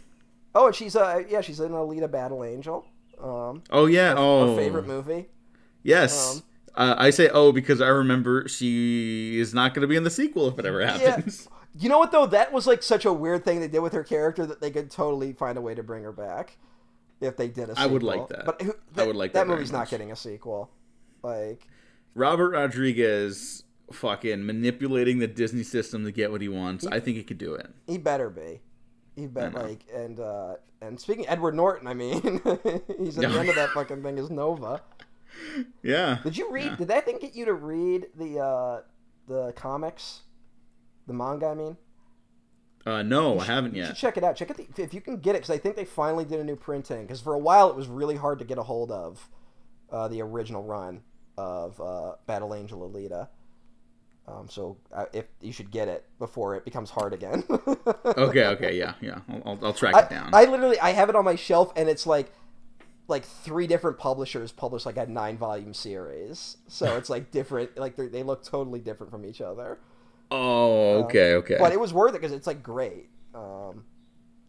Oh, and she's in Alita Battle Angel. Her favorite movie. Yes. I say because I remember she is not going to be in the sequel if it ever happens. Yeah. You know what, though? That was like such a weird thing they did with her character that they could totally find a way to bring her back. if they did a sequel. I would like that. But I would like that. That movie's very not much. getting a sequel. Like Robert Rodriguez fucking manipulating the Disney system to get what he wants. I think he could do it. he better be. He bet like and speaking of Edward Norton, I mean, he's at the end of that fucking thing as Nova. Yeah. Did you read? Yeah. Did that thing get you to read the comics, the manga? I mean, no, I haven't you yet. should check it out. Check it if you can get it, because I think they finally did a new printing. Because for a while it was really hard to get a hold of the original run of Battle Angel Alita. So if you should get it before it becomes hard again. Okay, yeah. I'll track it down. I have it on my shelf, and it's like 3 different publishers publish like a 9-volume series. So it's like different, like they look totally different from each other. Oh, okay. But it was worth it because it's like great.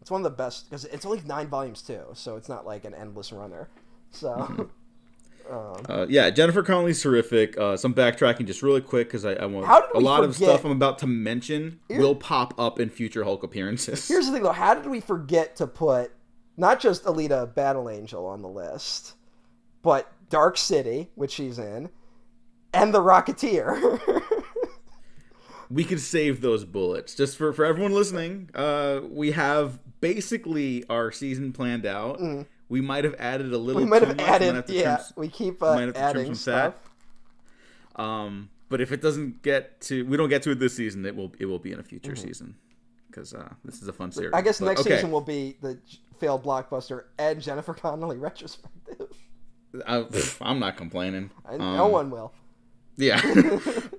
It's one of the best because it's only 9 volumes too, so it's not like an endless runner. So. Yeah, Jennifer Connelly's terrific. Some backtracking just really quick because I want a lot of stuff I'm about to mention will pop up in future Hulk appearances. Here's the thing though, how did we forget to put not just Alita Battle Angel on the list, but Dark City, which she's in, and The Rocketeer? We could save those bullets. Just for everyone listening, we have basically our season planned out. We might have added a little. We might have added, we keep adding stuff. But if it doesn't we don't get to it this season, it will be in a future season, because this is a fun series. I guess next season will be the failed blockbuster and Jennifer Connelly retrospective. I'm not complaining. No one will. Yeah.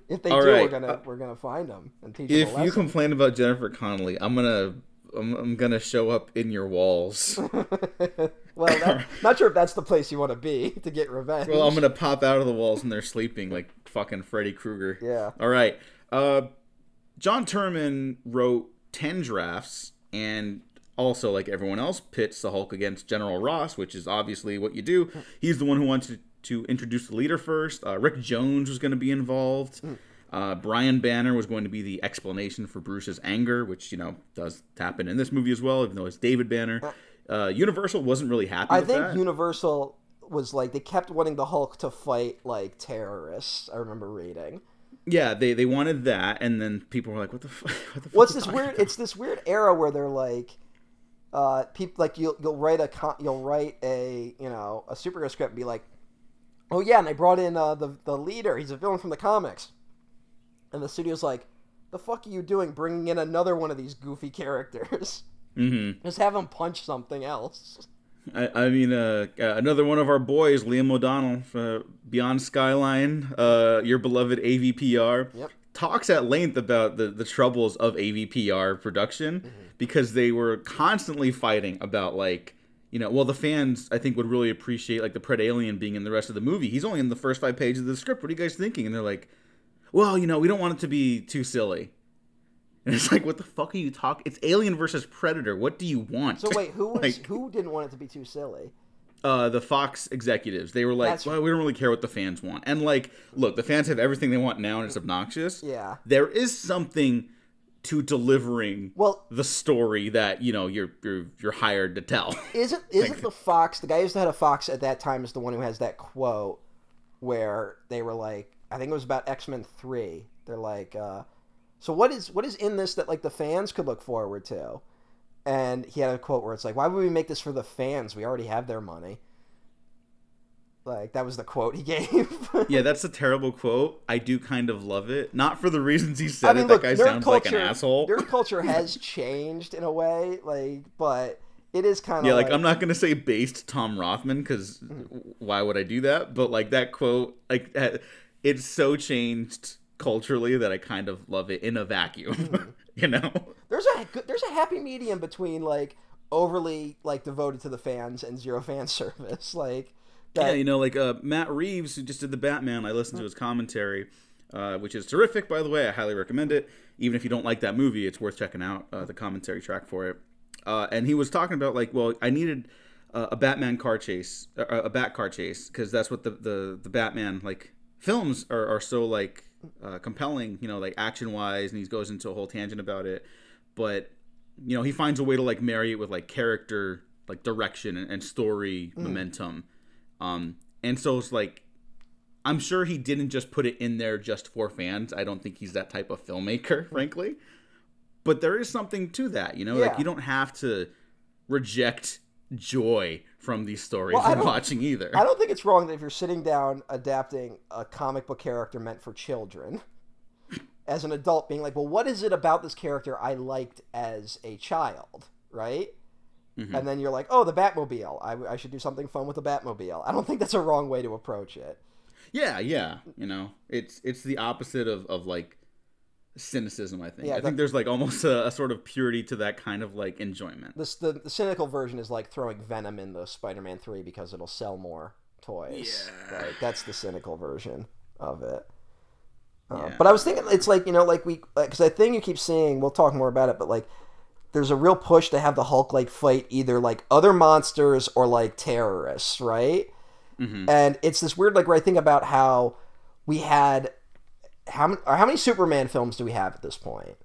If they we're gonna find them and teach them a lesson. If you complain about Jennifer Connelly, I'm gonna show up in your walls. Well, not sure if that's the place you want to be to get revenge. Well, I'm gonna pop out of the walls and they're sleeping like fucking Freddy Krueger. Yeah. All right. John Turman wrote 10 drafts and also, like everyone else, pits the Hulk against General Ross, which is obviously what you do. He's the one who wanted to introduce the leader first. Rick Jones was going to be involved. Brian Banner was going to be the explanation for Bruce's anger, which, does happen in this movie as well, even though it's David Banner. Universal wasn't really happy with that. I think Universal was like, they kept wanting the Hulk to fight, like, terrorists, I remember reading. Yeah, they wanted that, and then people were like, what the fuck? What's this weird? About? It's this weird era where they're like, people like you'll write a superhero script and be like, oh yeah, and I brought in the leader. He's a villain from the comics, and the studio's like, the fuck are you doing, bringing in another one of these goofy characters? Just have him punch something else. I mean, another one of our boys, Liam O'Donnell, Beyond Skyline, your beloved AVPR, talks at length about the troubles of AVPR production, because they were constantly fighting about, like, the fans, I think, would really appreciate, like, the Pred Alien being in the rest of the movie. He's only in the first 5 pages of the script. What are you guys thinking? And they're like, well, we don't want it to be too silly. And it's like, what the fuck are you talking? It's Alien versus Predator. What do you want? So wait, who didn't want it to be too silly? The Fox executives. They were like, well, we don't really care what the fans want. And, like, look, the fans have everything they want now, and it's obnoxious. Yeah. There is something to delivering the story that, you're hired to tell. Isn't the Fox, the guy who had a Fox at that time is the one who has that quote where they were like, I think it was about X-Men 3. They're like, so what is in this that, like, the fans could look forward to? And he had a quote where it's like, why would we make this for the fans? We already have their money. Like, that was the quote he gave. Yeah, that's a terrible quote. I do kind of love it. Not for the reasons he said it. That guy sounds like an asshole. Nerd culture has changed in a way, like, but it is kind of like I'm not going to say based Tom Rothman, because why would I do that? But, like, that quote, like, it's so changed culturally that I kind of love it in a vacuum. There's a happy medium between, like, overly, like, devoted to the fans and zero fan service, like that. Yeah, like Matt Reeves, who just did the Batman. I listened to his commentary, which is terrific, by the way. I highly recommend it. Even if you don't like that movie, it's worth checking out the commentary track for it. And he was talking about, like, well, I needed a Batman car chase, a Bat car chase, because that's what the Batman, like, films are so, like, compelling, like, action wise, and he goes into a whole tangent about it. But he finds a way to, like, marry it with, like, character like direction and story momentum. And so it's like, I'm sure he didn't just put it in there just for fans. I don't think he's that type of filmmaker, frankly. But there is something to that, you know? Yeah. Like, you don't have to reject joy from these stories when watching either. I don't think it's wrong that if you're sitting down adapting a comic book character meant for children, as an adult being like, well, what is it about this character I liked as a child, right? Mm-hmm. And then you're like, oh, the Batmobile. I should do something fun with the Batmobile. I don't think that's a wrong way to approach it. Yeah. You know, it's the opposite of like cynicism, I think. I think there's like almost a sort of purity to that kind of like enjoyment. The cynical version is like throwing Venom in the Spider-Man 3 because it'll sell more toys. Yeah. Right? That's the cynical version of it. But I was thinking, it's like, you know, like because I think you keep seeing, we'll talk more about it, but like there's a real push to have the Hulk like fight either like other monsters or like terrorists, right? Mm-hmm. And it's this weird like where I think about how we had how many Superman films do we have at this point?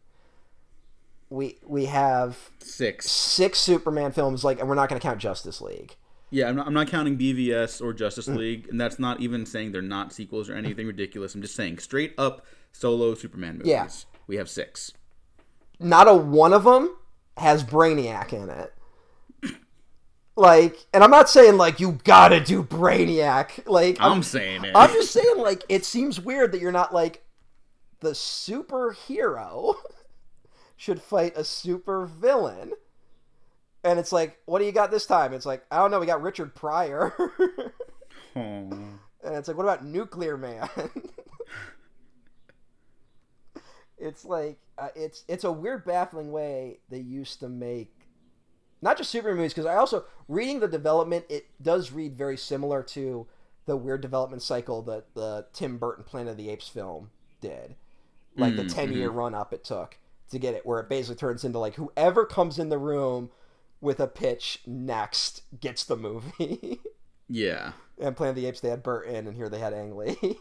We have six Superman films, like, and we're not going to count Justice League. Yeah, I'm not counting BVS or Justice League, and that's not even saying they're not sequels or anything ridiculous. I'm just saying straight up solo Superman movies. Yeah. We have 6. Not a one of them has Brainiac in it. Like, and I'm not saying like you gotta do Brainiac. Like I'm saying it. I'm just saying like it seems weird that you're not like the superhero should fight a super villain. And it's like, what do you got this time? It's like, I don't know, we got Richard Pryor. And it's like, what about Nuclear Man? It's like, it's a weird, baffling way they used to make, not just Superman movies, because I also, reading the development, it does read very similar to the weird development cycle that the Tim Burton Planet of the Apes film did. Like the 10-year run-up it took to get it, where it basically turns into like, whoever comes in the room with a pitch next gets the movie. Yeah. And Planet of the Apes, they had Burton, and here they had Ang Lee.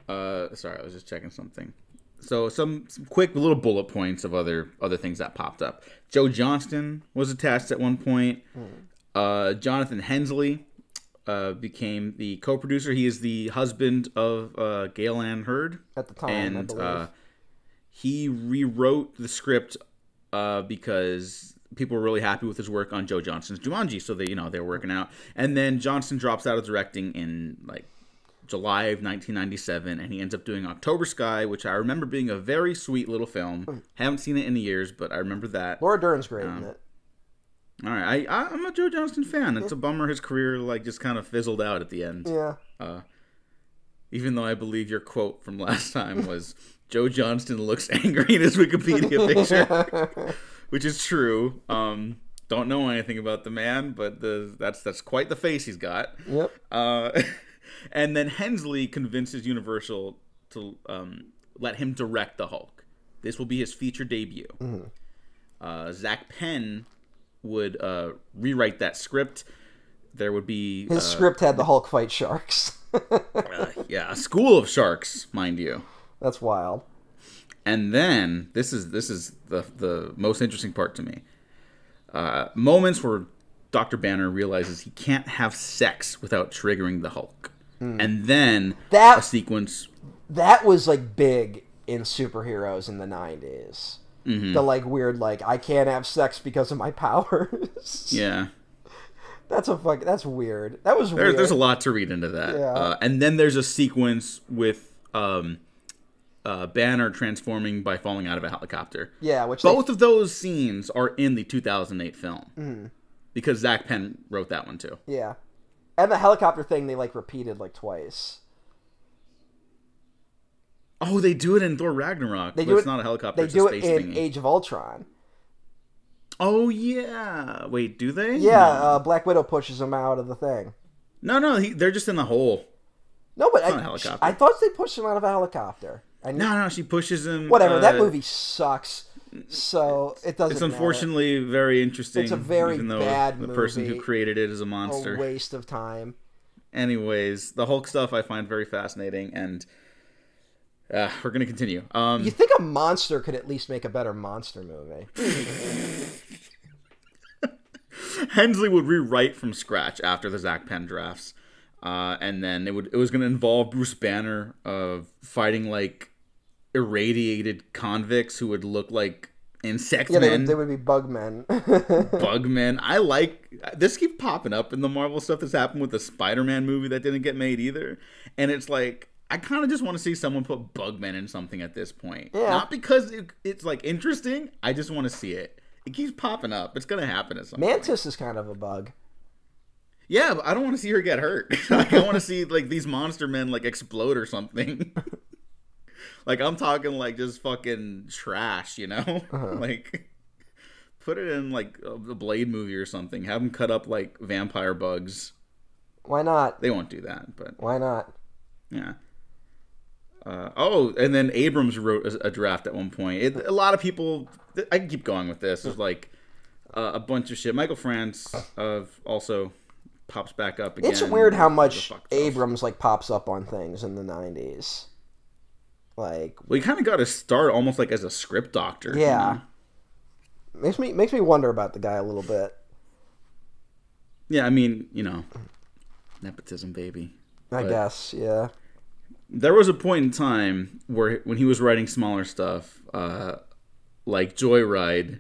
Sorry, I was just checking something. So some quick little bullet points of other things that popped up. Joe Johnston was attached at one point. Jonathan Hensley became the co-producer. He is the husband of Gail Ann Hurd. At the time, and, I believe. He rewrote the script because people were really happy with his work on Joe Johnston's Jumanji, so they were working out. And then Johnston drops out of directing in like July of 1997, and he ends up doing October Sky, which I remember being a very sweet little film. Haven't seen it in years, but I remember that. Laura Dern's great in it. All right, I'm a Joe Johnston fan. It's a bummer his career like just kind of fizzled out at the end. Yeah. Even though I believe your quote from last time was Joe Johnston looks angry in his Wikipedia picture, which is true. Don't know anything about the man, but that's quite the face he's got. Yep. And then Hensley convinces Universal to let him direct the Hulk. This will be his feature debut. Zach Penn would rewrite that script. There would be his script had the Hulk fight sharks. Yeah, a school of sharks, mind you. That's wild. And then this is the most interesting part to me. Moments where Dr. Banner realizes he can't have sex without triggering the Hulk. And then a sequence that was like big in superheroes in the 90s. The like weird like I can't have sex because of my powers. Yeah. That's weird. That was weird. There's a lot to read into that. Yeah. And then there's a sequence with Banner transforming by falling out of a helicopter. Yeah, both of those scenes are in the 2008 film. Because Zach Penn wrote that one too. Yeah. And the helicopter thing they like repeated like twice. Oh, they do it in Thor Ragnarok. It's not a helicopter. They do it in Age of Ultron. Oh yeah. Wait, do they? Yeah, Black Widow pushes him out of the thing. No, they're just in the hole. No, but I thought they pushed him out of a helicopter. No, she pushes him. Whatever, that movie sucks. So it doesn't. It's unfortunately very interesting. It's a very bad movie. The person who created it is a monster. A waste of time. Anyways, the Hulk stuff I find very fascinating, and we're gonna continue. You think a monster could at least make a better monster movie? Hensley would rewrite from scratch after the Zach Penn drafts, and then it was going to involve Bruce Banner fighting like irradiated convicts who would look like insect men. They would be bug men. Bug men. I like this. Keeps popping up in the Marvel stuff that's happened with the Spider-Man movie that didn't get made either, and it's like I kind of just want to see someone put bug men in something at this point. Yeah. Not because it's like interesting. I just want to see it. It keeps popping up. It's gonna happen at some point. Mantis is kind of a bug. Yeah, but I don't want to see her get hurt. Like, I want to see like these monster men like explode or something. Like, I'm talking, like, just fucking trash, you know? Like, put it in, like, the Blade movie or something. Have them cut up, like, vampire bugs. Why not? They won't do that, but... Why not? Yeah. And then Abrams wrote a draft at one point. A lot of people... I can keep going with this. There's, like, a bunch of shit. Michael France also pops back up again. It's weird how much Abrams, like, pops up on things in the 90s. Like, well, he kind of got his start almost like as a script doctor. Yeah, you know? makes me wonder about the guy a little bit. Yeah, I mean, you know, nepotism, baby. I guess, yeah. There was a point in time where when he was writing smaller stuff, like Joyride,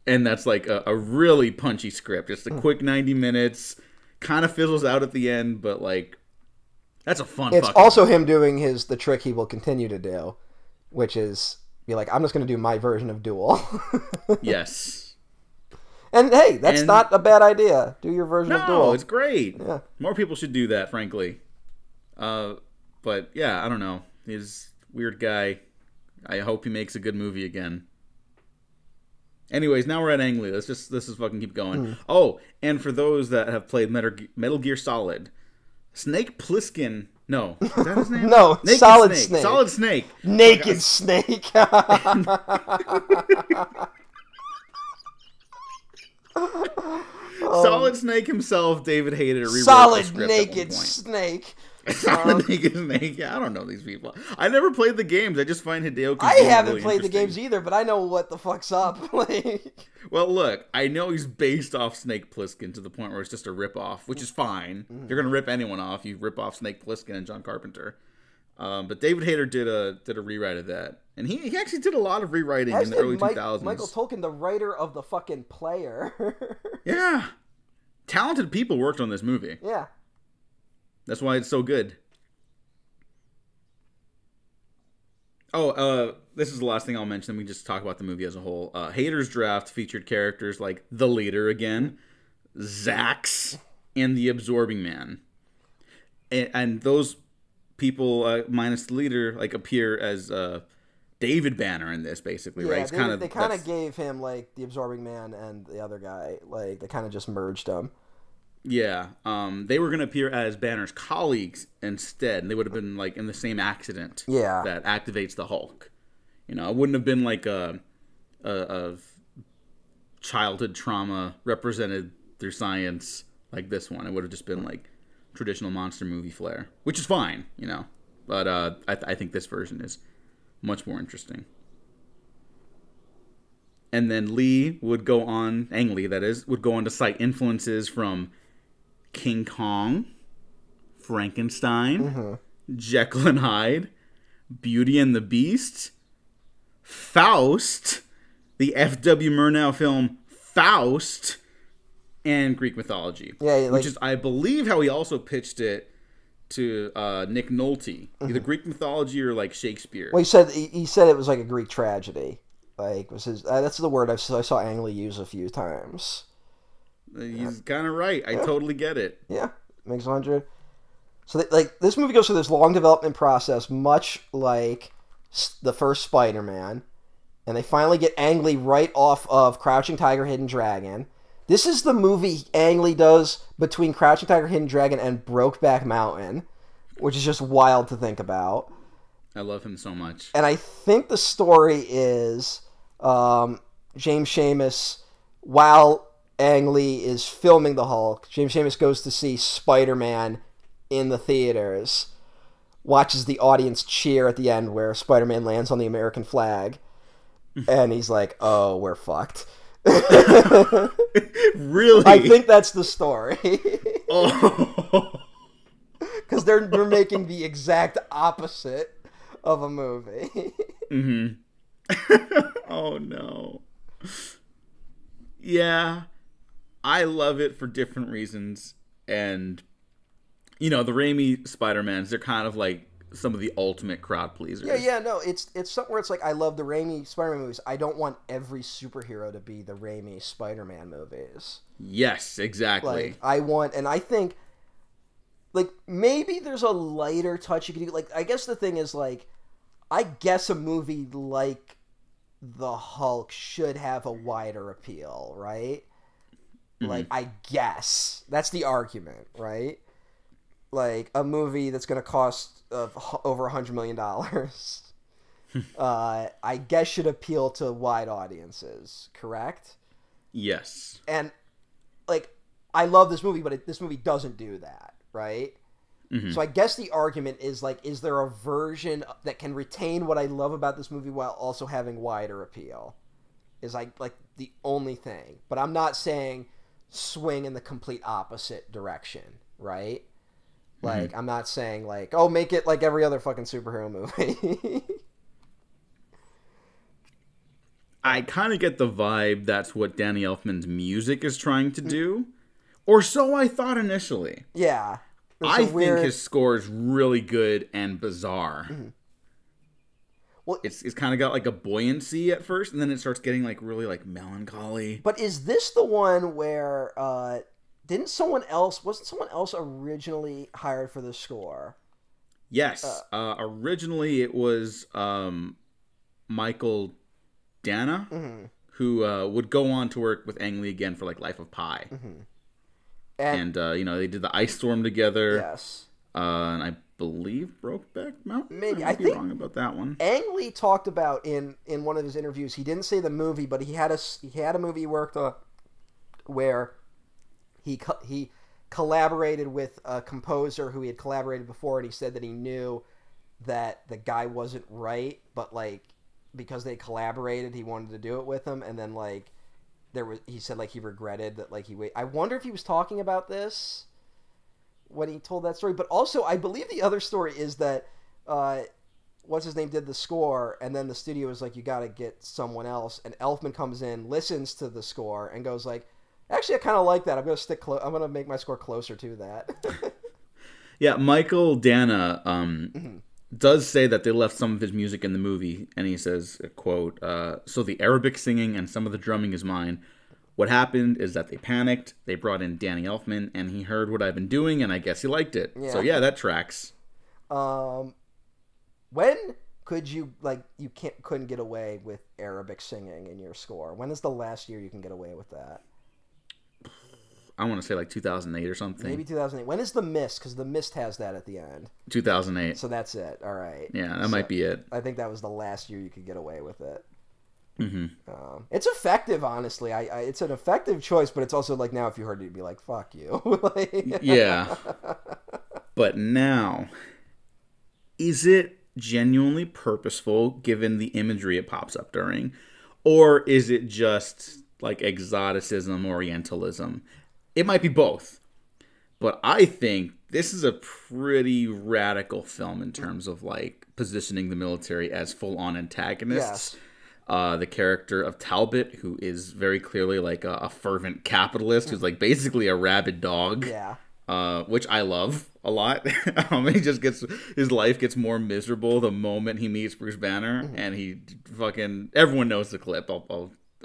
and that's like a really punchy script. Just a quick 90 minutes, kind of fizzles out at the end, but like. That's a fun. It's also him doing the trick he will continue to do, which is be like, I'm just going to do my version of Duel. Yes. And hey, that's not a bad idea. Do your version of Duel. No, it's great. Yeah. More people should do that, frankly. But yeah, I don't know. He's a weird guy. I hope he makes a good movie again. Anyways, now we're at Ang Lee. Let's just fucking keep going. Oh, and for those that have played Metal Gear Solid. Snake Plissken. No. Is that his name? No, Solid Snake. Solid Snake. Naked Snake. Solid Snake himself, David Hayter, rewrote Solid the script Naked Snake. Solid Naked Snake. Yeah, I don't know these people. I never played the games. I just find Hideo Kojima I haven't really played the games either, but I know what the fuck's up. Well, look, I know he's based off Snake Plissken to the point where it's just a rip-off, which is fine. If you're going to rip anyone off, you rip off Snake Plissken and John Carpenter. But David Hayter did a rewrite of that. And he actually did a lot of rewriting in the early 2000s. Michael Tolkien, the writer of the fucking Player. Yeah. Talented people worked on this movie. Yeah. That's why it's so good. Oh, this is the last thing I'll mention. We just talk about the movie as a whole. Hayter's draft featured characters like the Leader again, Zax, and the Absorbing Man. And those people, minus the Leader, like appear as David Banner in this, basically, right? They kind of gave him like the Absorbing Man and the other guy, like they kind of just merged them. Yeah, they were going to appear as Banner's colleagues instead. And they would have been like in the same accident that activates the Hulk. You know, it wouldn't have been like a childhood trauma represented through science like this one. It would have just been like traditional monster movie flair, which is fine, you know. But I think this version is much more interesting. And then Ang Lee, that is, would go on to cite influences from King Kong, Frankenstein, Jekyll and Hyde, Beauty and the Beast, Faust, the F.W. Murnau film Faust, and Greek mythology. Yeah, which is, I believe, how he also pitched it to Nick Nolte. Either Greek mythology or like Shakespeare. Well, he said it was like a Greek tragedy. Like was his that's the word I saw Ang Lee use a few times. He's kind of right. I totally get it. Yeah, makes 100. So this movie goes through this long development process, much like the first Spider-Man, and they finally get Ang Lee right off of Crouching Tiger, Hidden Dragon. This is the movie Ang Lee does between Crouching Tiger, Hidden Dragon and Brokeback Mountain, which is just wild to think about. I love him so much. And I think the story is James Schamus, while Ang Lee is filming the Hulk, James Schamus goes to see Spider-Man in the theaters, watches the audience cheer at the end where Spider-Man lands on the American flag, and he's like, oh, we're fucked. Really? I think that's the story. Oh. Because they're making the exact opposite of a movie. Mm-hmm. Oh, no. Yeah. I love it for different reasons. And, the Raimi Spider-Mans, they're kind of like some of the ultimate crowd pleasers. Yeah, no, it's something where it's like, I love the Raimi Spider-Man movies. I don't want every superhero to be the Raimi Spider-Man movies. Yes, exactly. Like, I want, and I think, like, maybe there's a lighter touch you can do. Like, I guess the thing is, like, I guess a movie like The Hulk should have a wider appeal, right? Mm-hmm. Like, I guess. That's the argument, right? Like, a movie that's going to cost over $100 million, I guess should appeal to wide audiences, correct? Yes. And, like, I love this movie, but this movie doesn't do that, right? Mm-hmm. So I guess the argument is, like, is there a version that can retain what I love about this movie while also having wider appeal? Is, like the only thing. But I'm not saying swing in the complete opposite direction, right? Like, mm-hmm. I'm not saying, like, oh, make it like every other fucking superhero movie. I kind of get the vibe that's what Danny Elfman's music is trying to do. Or so I thought initially. Yeah. I think his score is really good and bizarre. Mm-hmm. Well, it's kind of got like a buoyancy at first, and then it starts getting like really like melancholy. But is this the one where wasn't someone else originally hired for the score? Yes. Originally it was Michael Dana, mm-hmm. who would go on to work with Ang Lee again for like Life of Pi. Mm-hmm. And they did the Ice Storm together. Yes. And I believe Brokeback Mountain? Maybe. I think wrong about that one. Ang Lee talked about in one of his interviews, he didn't say the movie, but he had a movie he worked on where he collaborated with a composer who he had collaborated before, and he said that he knew that the guy wasn't right, but, like, because they collaborated, he wanted to do it with him, and then, like, he said, like, he regretted that, like, I wonder if he was talking about this when he told that story. But also, I believe the other story is that what's his name did the score, and then the studio was like, you got to get someone else. And Elfman comes in, listens to the score, and goes like, actually, I kind of like that. I'm gonna make my score closer to that. Yeah, Michael Dana mm-hmm. does say that they left some of his music in the movie, and he says, quote, so the Arabic singing and some of the drumming is mine. What happened is that they panicked, they brought in Danny Elfman, and he heard what I've been doing, and I guess he liked it. Yeah. So yeah, that tracks. When could you, like, couldn't get away with Arabic singing in your score? When is the last year you can get away with that? I want to say like 2008 or something. Maybe 2008. When is The Mist? Because The Mist has that at the end. 2008. So that's it. All right. Yeah, that might be it. I think that was the last year you could get away with it. Mm-hmm. It's effective, honestly. It's an effective choice, but it's also like, now if you heard it, you'd be like, fuck you. Yeah. But now, is it genuinely purposeful given the imagery it pops up during? Or is it just like exoticism, Orientalism? It might be both. But I think this is a pretty radical film in terms of like positioning the military as full-on antagonists. Yes. The character of Talbot, who is very clearly like a fervent capitalist, who's like basically a rabid dog. Yeah. Which I love a lot. He just his life gets more miserable the moment he meets Bruce Banner, mm-hmm. and he fucking everyone knows the clip.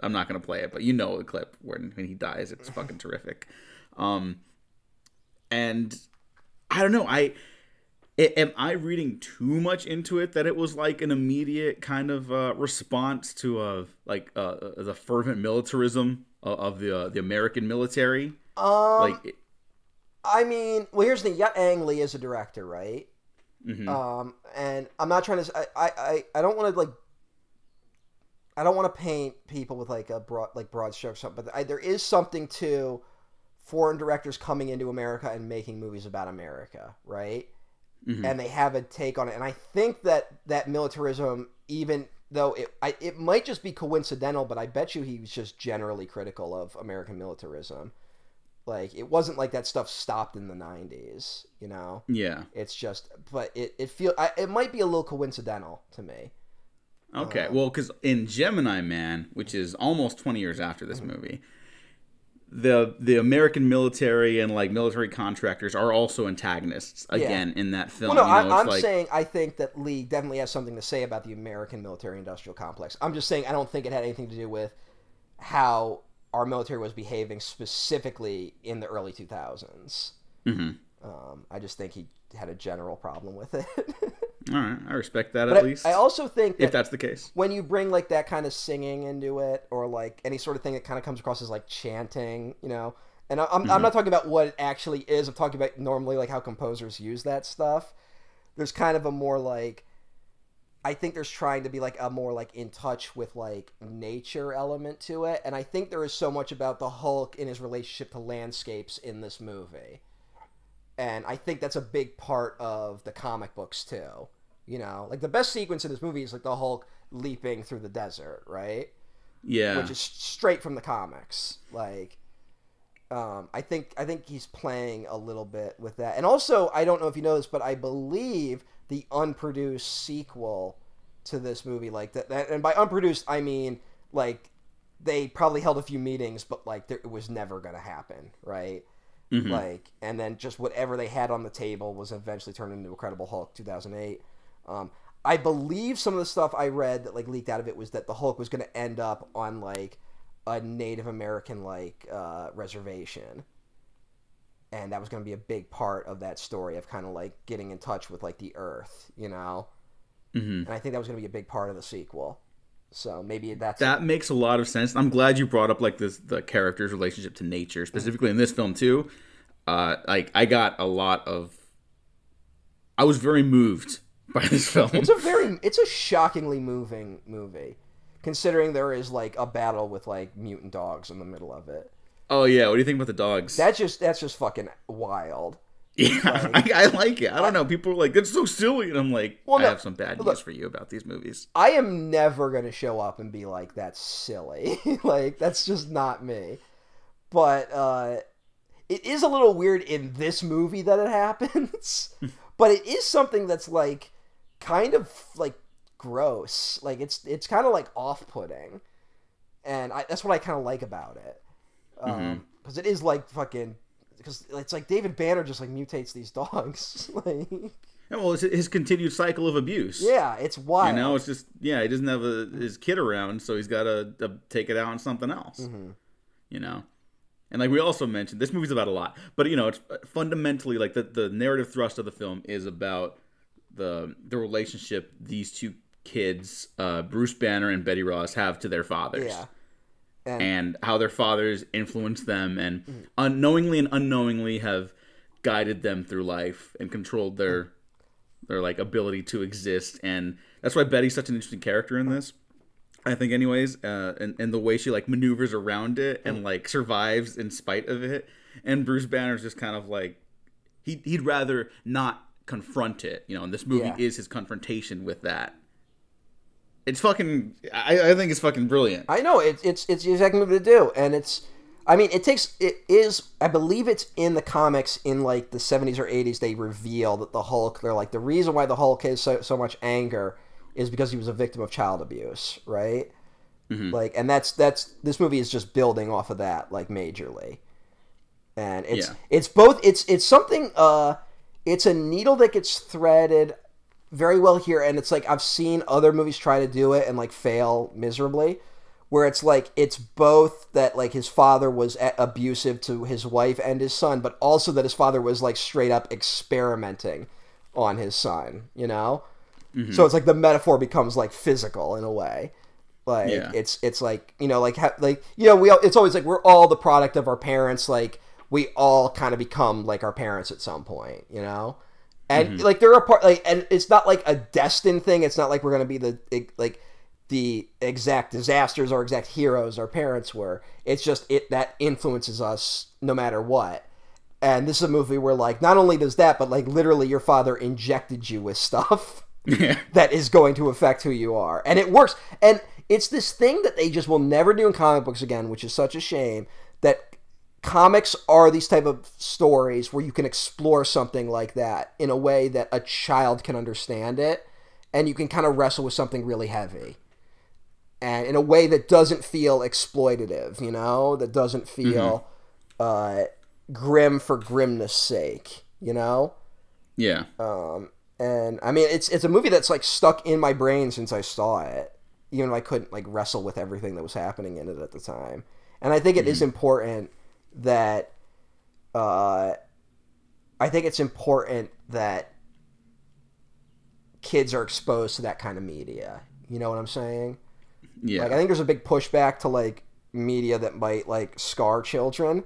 I'm not gonna play it, but you know the clip when he dies. It's fucking terrific. And I don't know. Am I reading too much into it that it was like an immediate kind of response to the fervent militarism of the American military? I mean, well, here's the thing. You got Ang Lee as a director, right? Mm-hmm. And I'm not trying to. I don't want to I don't want to paint people with like a broad strokes, but there is something to foreign directors coming into America and making movies about America, right? Mm-hmm. And they have a take on it. And I think that militarism, even though it might just be coincidental, but I bet you he was just generally critical of American militarism. Like, it wasn't like that stuff stopped in the 90s, you know? Yeah. It's just, but it might be a little coincidental to me. Okay, well, because in Gemini Man, which is almost 20 years after this movie, the American military and like military contractors are also antagonists again in that film. Well, no, I'm saying I think that Lee definitely has something to say about the American military-industrial complex. I'm just saying I don't think it had anything to do with how our military was behaving specifically in the early 2000s. Mm-hmm. I just think he had a general problem with it. All right, I respect that. But at least I also think that if that's the case, when you bring like that kind of singing into it, or like any sort of thing that kind of comes across as like chanting, you know, and I'm not talking about what it actually is. I'm talking about normally like how composers use that stuff. There's kind of a more like, I think there's trying to be like a more like in touch with like nature element to it, and I think there is so much about the Hulk in his relationship to landscapes in this movie, and I think that's a big part of the comic books too. You know, like the best sequence in this movie is like the Hulk leaping through the desert, right? Yeah, which is straight from the comics. Like, I think he's playing a little bit with that, and also I don't know if you know this, but I believe the unproduced sequel to this movie, like that, and by unproduced I mean like they probably held a few meetings, but like it was never gonna happen, right? Mm-hmm. Like, and then just whatever they had on the table was eventually turned into Incredible Hulk 2008. I believe some of the stuff I read that like leaked out of it was that the Hulk was going to end up on like a Native American like reservation, and that was going to be a big part of that story of kind of like getting in touch with like the Earth, you know. Mm-hmm. And I think that was going to be a big part of the sequel. So maybe that makes a lot of sense. I'm glad you brought up like the character's relationship to nature, specifically in this film too. Like I was very moved by this film. It's a shockingly moving movie, considering there is like a battle with like mutant dogs in the middle of it. Oh yeah, what do you think about the dogs? That's just fucking wild. Yeah, like, I like it. I don't know. People are like, "That's so silly," and I'm like, well, I have some bad news for you about these movies. I am never gonna show up and be like, "That's silly." Like, that's just not me. But it is a little weird in this movie that it happens. But it is something that's like kind of like gross. Like it's kind of like off-putting, and that's what I kind of like about it. Because it is like fucking. Because it's like David Banner just like mutates these dogs. Like, yeah, well, it's his continued cycle of abuse. Yeah, it's wild. You know, it's just he doesn't have his kid around, so he's got to take it out on something else. Mm-hmm. You know, and like we also mentioned, this movie's about a lot, but you know, it's fundamentally like the narrative thrust of the film is about the relationship these two kids, Bruce Banner and Betty Ross, have to their fathers. Yeah. And how their fathers influenced them and unknowingly and unknowingly have guided them through life and controlled their like ability to exist. And that's why Betty's such an interesting character in this, I think, anyways. And the way she like maneuvers around it and like survives in spite of it. And Bruce Banner's just kind of like he'd rather not confront it, you know. And this movie is his confrontation with that. It's fucking. I think it's fucking brilliant. I know it's the exact movie to do, and it's. I mean, it is. I believe it's in the comics in like the 70s or 80s. They reveal that the Hulk. They're like the reason why the Hulk has so much anger is because he was a victim of child abuse, right? Mm-hmm. Like, and that's this movie is just building off of that like majorly, and it's both. It's something. It's a needle that gets threaded very well here, and it's like I've seen other movies try to do it and like fail miserably, where it's like it's both that like his father was abusive to his wife and his son, but also that his father was like straight up experimenting on his son, you know. Mm-hmm. So it's like the metaphor becomes like physical in a way. Like it's like, you know, like you know, it's always like we're all the product of our parents. Like we all kind of become like our parents at some point, you know. And like there are and it's not like a destined thing. It's not like we're gonna be the exact disasters or exact heroes our parents were. It's just that influences us no matter what. And this is a movie where like not only does that, but like literally your father injected you with stuff. Yeah. that is going to affect who you are. And it works. And it's this thing that they just will never do in comic books again, which is such a shame, that comics are these type of stories where you can explore something like that in a way that a child can understand it, and you can kind of wrestle with something really heavy. And in a way that doesn't feel exploitative, you know? That doesn't feel grim for grimness sake, you know? Yeah. And I mean, it's a movie that's like stuck in my brain since I saw it, even though I couldn't like wrestle with everything that was happening in it at the time. And I think it is important that kids are exposed to that kind of media. You know what I'm saying? Yeah. Like, I think there's a big pushback to like media that might like scar children.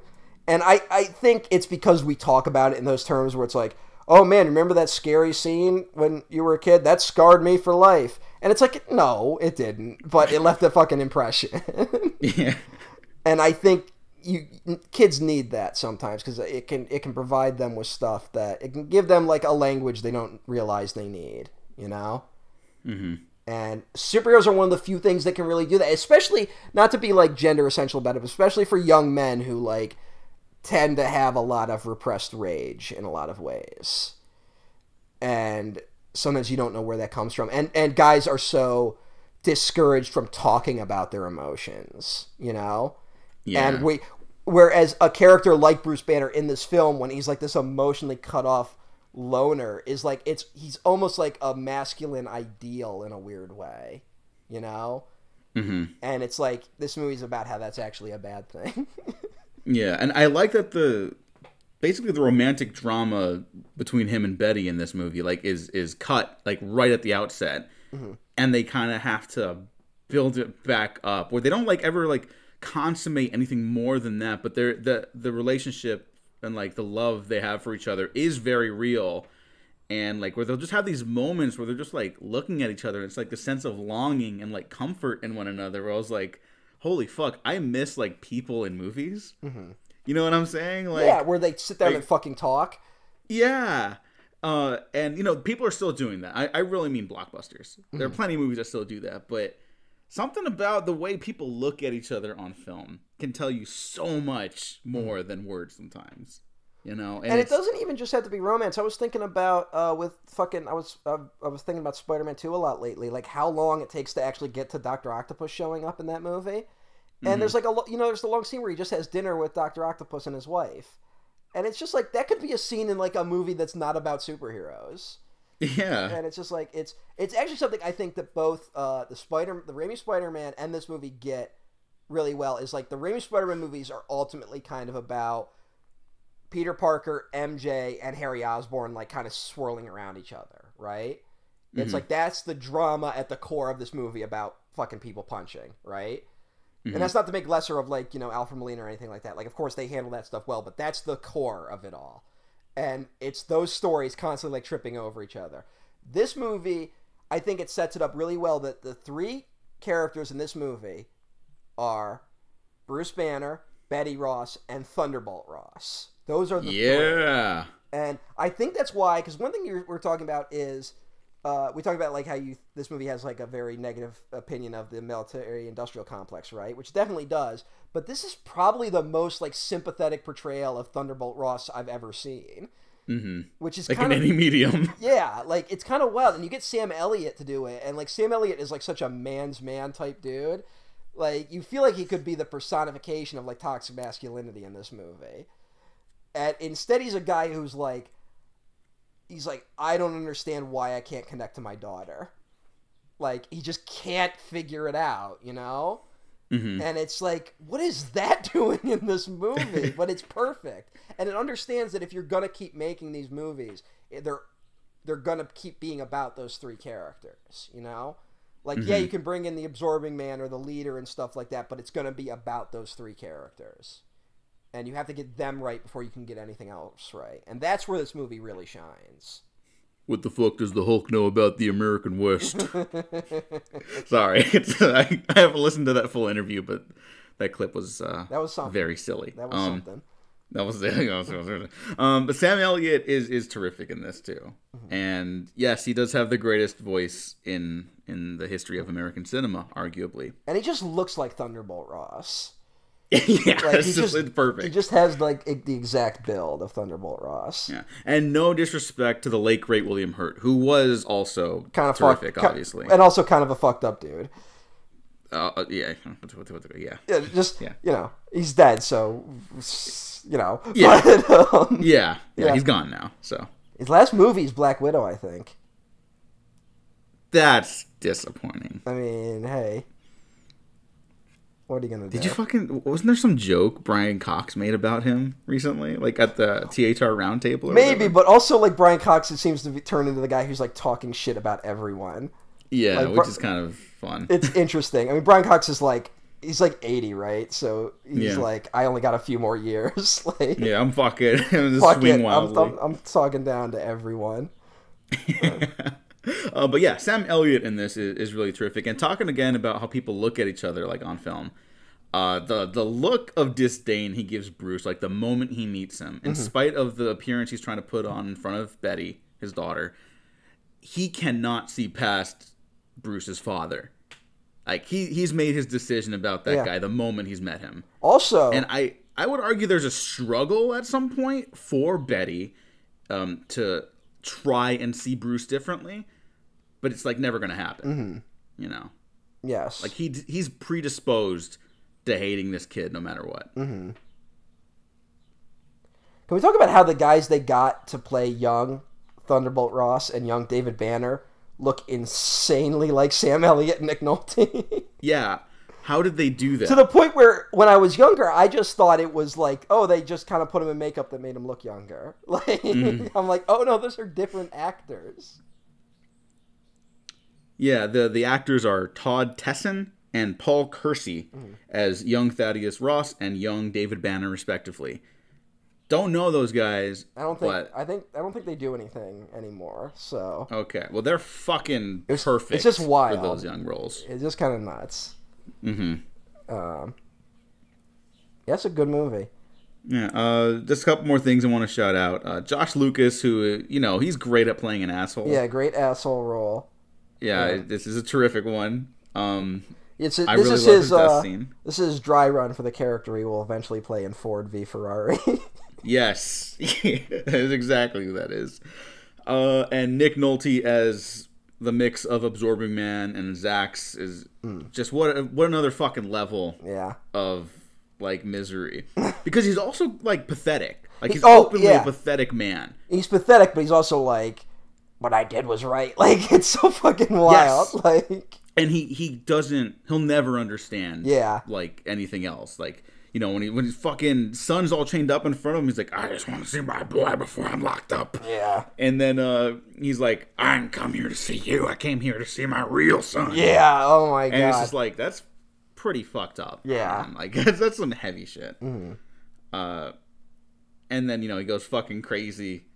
And I think it's because we talk about it in those terms where it's like, oh man, remember that scary scene when you were a kid? That scarred me for life. And it's like, no, it didn't. But it left a fucking impression. Yeah. And I think kids need that sometimes because it can provide them with stuff that it can give them like a language they don't realize they need, you know? Mm-hmm. And superheroes are one of the few things that can really do that, especially not to be like gender essential about it, but especially for young men who like tend to have a lot of repressed rage in a lot of ways. And sometimes you don't know where that comes from. And guys are so discouraged from talking about their emotions, you know? Yeah. And whereas a character like Bruce Banner in this film, when he's like this emotionally cut off loner, is like he's almost like a masculine ideal in a weird way, you know? Mm-hmm. And it's like this movie's about how that's actually a bad thing. Yeah, and I like that basically the romantic drama between him and Betty in this movie like is cut like right at the outset, and they kind of have to build it back up where they don't like ever like consummate anything more than that, but the relationship and like the love they have for each other is very real, and like where they'll just have these moments where they're just like looking at each other. It's like the sense of longing and like comfort in one another. Where I was like, holy fuck, I miss like people in movies. Mm-hmm. You know what I'm saying? Like, yeah, where they sit down and fucking talk. Yeah. And you know, people are still doing that. I really mean blockbusters. There are plenty of movies that still do that, but something about the way people look at each other on film can tell you so much more than words sometimes. You know, and it doesn't even just have to be romance. I was thinking about I was thinking about Spider-Man 2 a lot lately, like how long it takes to actually get to Dr. Octopus showing up in that movie. And there's like there's the long scene where he just has dinner with Dr. Octopus and his wife. And it's just like that could be a scene in like a movie that's not about superheroes. Yeah. And it's just like it's actually something I think that both the Raimi Spider-Man and this movie get really well, is like the Raimi Spider-Man movies are ultimately kind of about Peter Parker, MJ, and Harry Osborn like kind of swirling around each other, right? It's like that's the drama at the core of this movie about fucking people punching, right? And that's not to make lesser of like, you know, Alfred Molina or anything like that. Like, of course they handle that stuff well, but that's the core of it all. And it's those stories constantly like tripping over each other. This movie, I think it sets it up really well that the three characters in this movie are Bruce Banner, Betty Ross, and Thunderbolt Ross. Those are the three. And I think that's why, because one thing we're talking about is we talk about like how this movie has like a very negative opinion of the military-industrial complex, right? Which definitely does. But this is probably the most like sympathetic portrayal of Thunderbolt Ross I've ever seen. Mm-hmm. Which is like kind in any medium. Yeah, like it's kind of wild, and you get Sam Elliott to do it, and like Sam Elliott is like such a man's man type dude. Like you feel like he could be the personification of like toxic masculinity in this movie. And instead, he's a guy who's like. He's like, I don't understand why I can't connect to my daughter. Like, he just can't figure it out, you know? Mm-hmm. And it's like, what is that doing in this movie? But it's perfect. And it understands that if you're going to keep making these movies, they're going to keep being about those three characters, you know? Like, yeah, you can bring in the absorbing man or the leader and stuff like that, but it's going to be about those three characters. And you have to get them right before you can get anything else right. And that's where this movie really shines. What the fuck does the Hulk know about the American West? Sorry. I haven't listened to that full interview, but that clip was that was something. Very silly. That was something. That was it. But Sam Elliott is terrific in this too, and yes, he does have the greatest voice in the history of American cinema, arguably. And he just looks like Thunderbolt Ross. Yeah, Like, it's perfect. He just has like the exact build of Thunderbolt Ross. Yeah, and no disrespect to the late great William Hurt, who was also kind of terrific, obviously, and also kind of a fucked up dude. Yeah. You know, he's dead, so you know. Yeah. But, yeah, he's gone now. So his last movie is Black Widow, I think. That's disappointing. I mean, hey, what are you gonna do? Wasn't there some joke Brian Cox made about him recently, like at the THR roundtable? Maybe, but also like Brian Cox, it seems to be turned into the guy who's like talking shit about everyone. Yeah, like, which is kind of fun. It's interesting. I mean, Brian Cox is like, he's like 80, right? So he's like, I only got a few more years. Like, yeah, I'm fucking fuck swing it. wildly. I'm talking down to everyone. But yeah, Sam Elliott in this is really terrific. And talking again about how people look at each other like on film. The look of disdain he gives Bruce, like the moment he meets him, in spite of the appearance he's trying to put on in front of Betty, his daughter, he cannot see past Bruce's father. Like he's made his decision about that guy the moment he's met him. Also, and I would argue there's a struggle at some point for Betty to try and see Bruce differently, but it's like never gonna happen. You know? Yes. Like he's predisposed to hating this kid no matter what. Can we talk about how the guys they got to play young Thunderbolt Ross and young David Banner look insanely like Sam Elliott and Nick Nolte? Yeah. How did they do that? To the point where, when I was younger, I just thought it was like, oh, they just kind of put him in makeup that made him look younger. Like, I'm like, oh no, those are different actors. Yeah, the actors are Todd Tesson and Paul Kersey as young Thaddeus Ross and young David Banner, respectively. Don't know those guys. I don't think they do anything anymore. So okay, well they're fucking perfect. It's just wild for those young roles. It's just kind of nuts. That's a good movie. Yeah. Just a couple more things I want to shout out. Josh Lucas, who he's great at playing an asshole. Yeah, great asshole role. Yeah, this is a terrific one. This I really love his death scene. This is dry run for the character he will eventually play in Ford v Ferrari. Yes, that is exactly who that is. And Nick Nolte as the mix of Absorbing Man and Zax is just what another fucking level of like misery, because he's also like pathetic. Like he's openly a pathetic man. He's pathetic, but he's also like, what I did was right. Like, it's so fucking wild. Yes. Like, and he'll never understand like anything else. Like, when his fucking son's all chained up in front of him, he's like, I just want to see my boy before I'm locked up. Yeah. And then he's like, I didn't come here to see you. I came here to see my real son. Yeah. Oh my God. And it's just like, that's pretty fucked up. Yeah. Like, that's some heavy shit. And then, he goes fucking crazy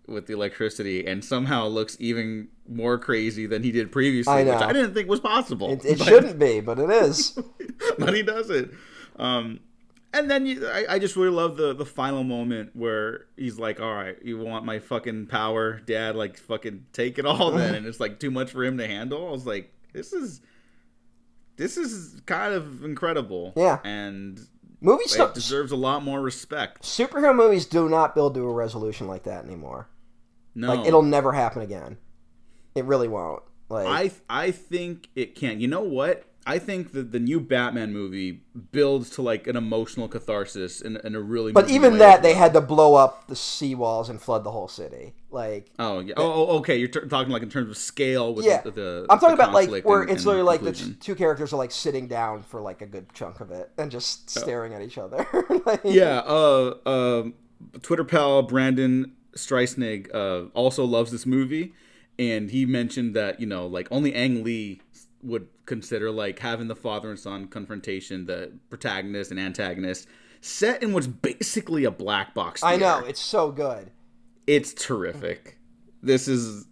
with the electricity and somehow looks even more crazy than he did previously, which I didn't think was possible. It shouldn't be, but it is. But he does it. And then I just really love the final moment where he's like, all right, you want my fucking power, Dad? Like, fucking take it all then. And it's like too much for him to handle. I was like, this is kind of incredible. Yeah. And it deserves a lot more respect. Superhero movies do not build to a resolution like that anymore. No. Like, it'll never happen again. It really won't. Like, I think it can. You know what? I think that the new Batman movie builds to like an emotional catharsis in a really. But even that, they had to blow up the seawalls and flood the whole city. Like. Oh yeah. Okay. You're talking like in terms of scale. With the I'm talking about like where it's literally like conclusion. the two characters are like sitting down for like a good chunk of it and just staring at each other. Like, yeah. Twitter pal Brandon Streisnig also loves this movie, and he mentioned that like only Ang Lee would consider like having the father and son confrontation, the protagonist and antagonist, set in what's basically a black box theater. I know, it's so good. It's terrific. This is,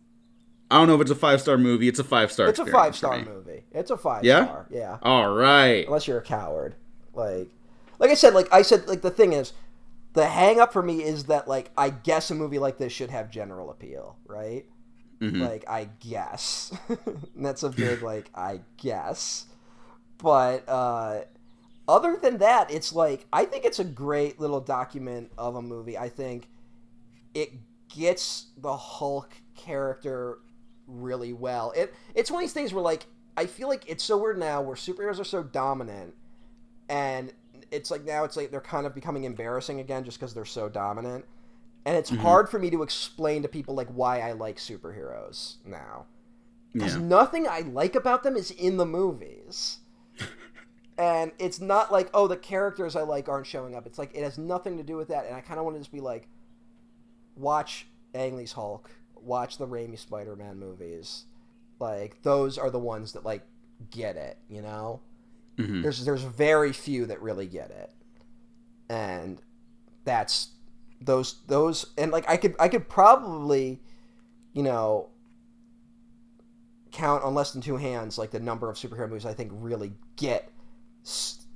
I don't know if it's a 5-star movie. It's a 5-star. It's a 5-star movie. It's a 5-star. Yeah. All right. Unless you're a coward. Like I said, the thing is, the hang up for me is that, like, I guess a movie like this should have general appeal, right? Mm-hmm. Like, I guess. And that's a big, like, I guess. But, other than that, it's like, I think it's a great little document of a movie. I think it gets the Hulk character really well. It's one of these things where, like, I feel like it's so weird now where superheroes are so dominant, and it's like now it's like they're kind of becoming embarrassing again just because they're so dominant. And it's hard for me to explain to people, like, why I like superheroes now. Because nothing I like about them is in the movies. And it's not like, oh, the characters I like aren't showing up. It's like, it has nothing to do with that. And I kind of want to just be like, watch Ang Lee's Hulk. Watch the Raimi Spider-Man movies. Like, those are the ones that, like, get it, you know? Mm-hmm. There's very few that really get it. And that's... Those and like I could probably, you know, count on less than two hands like the number of superhero movies I think really get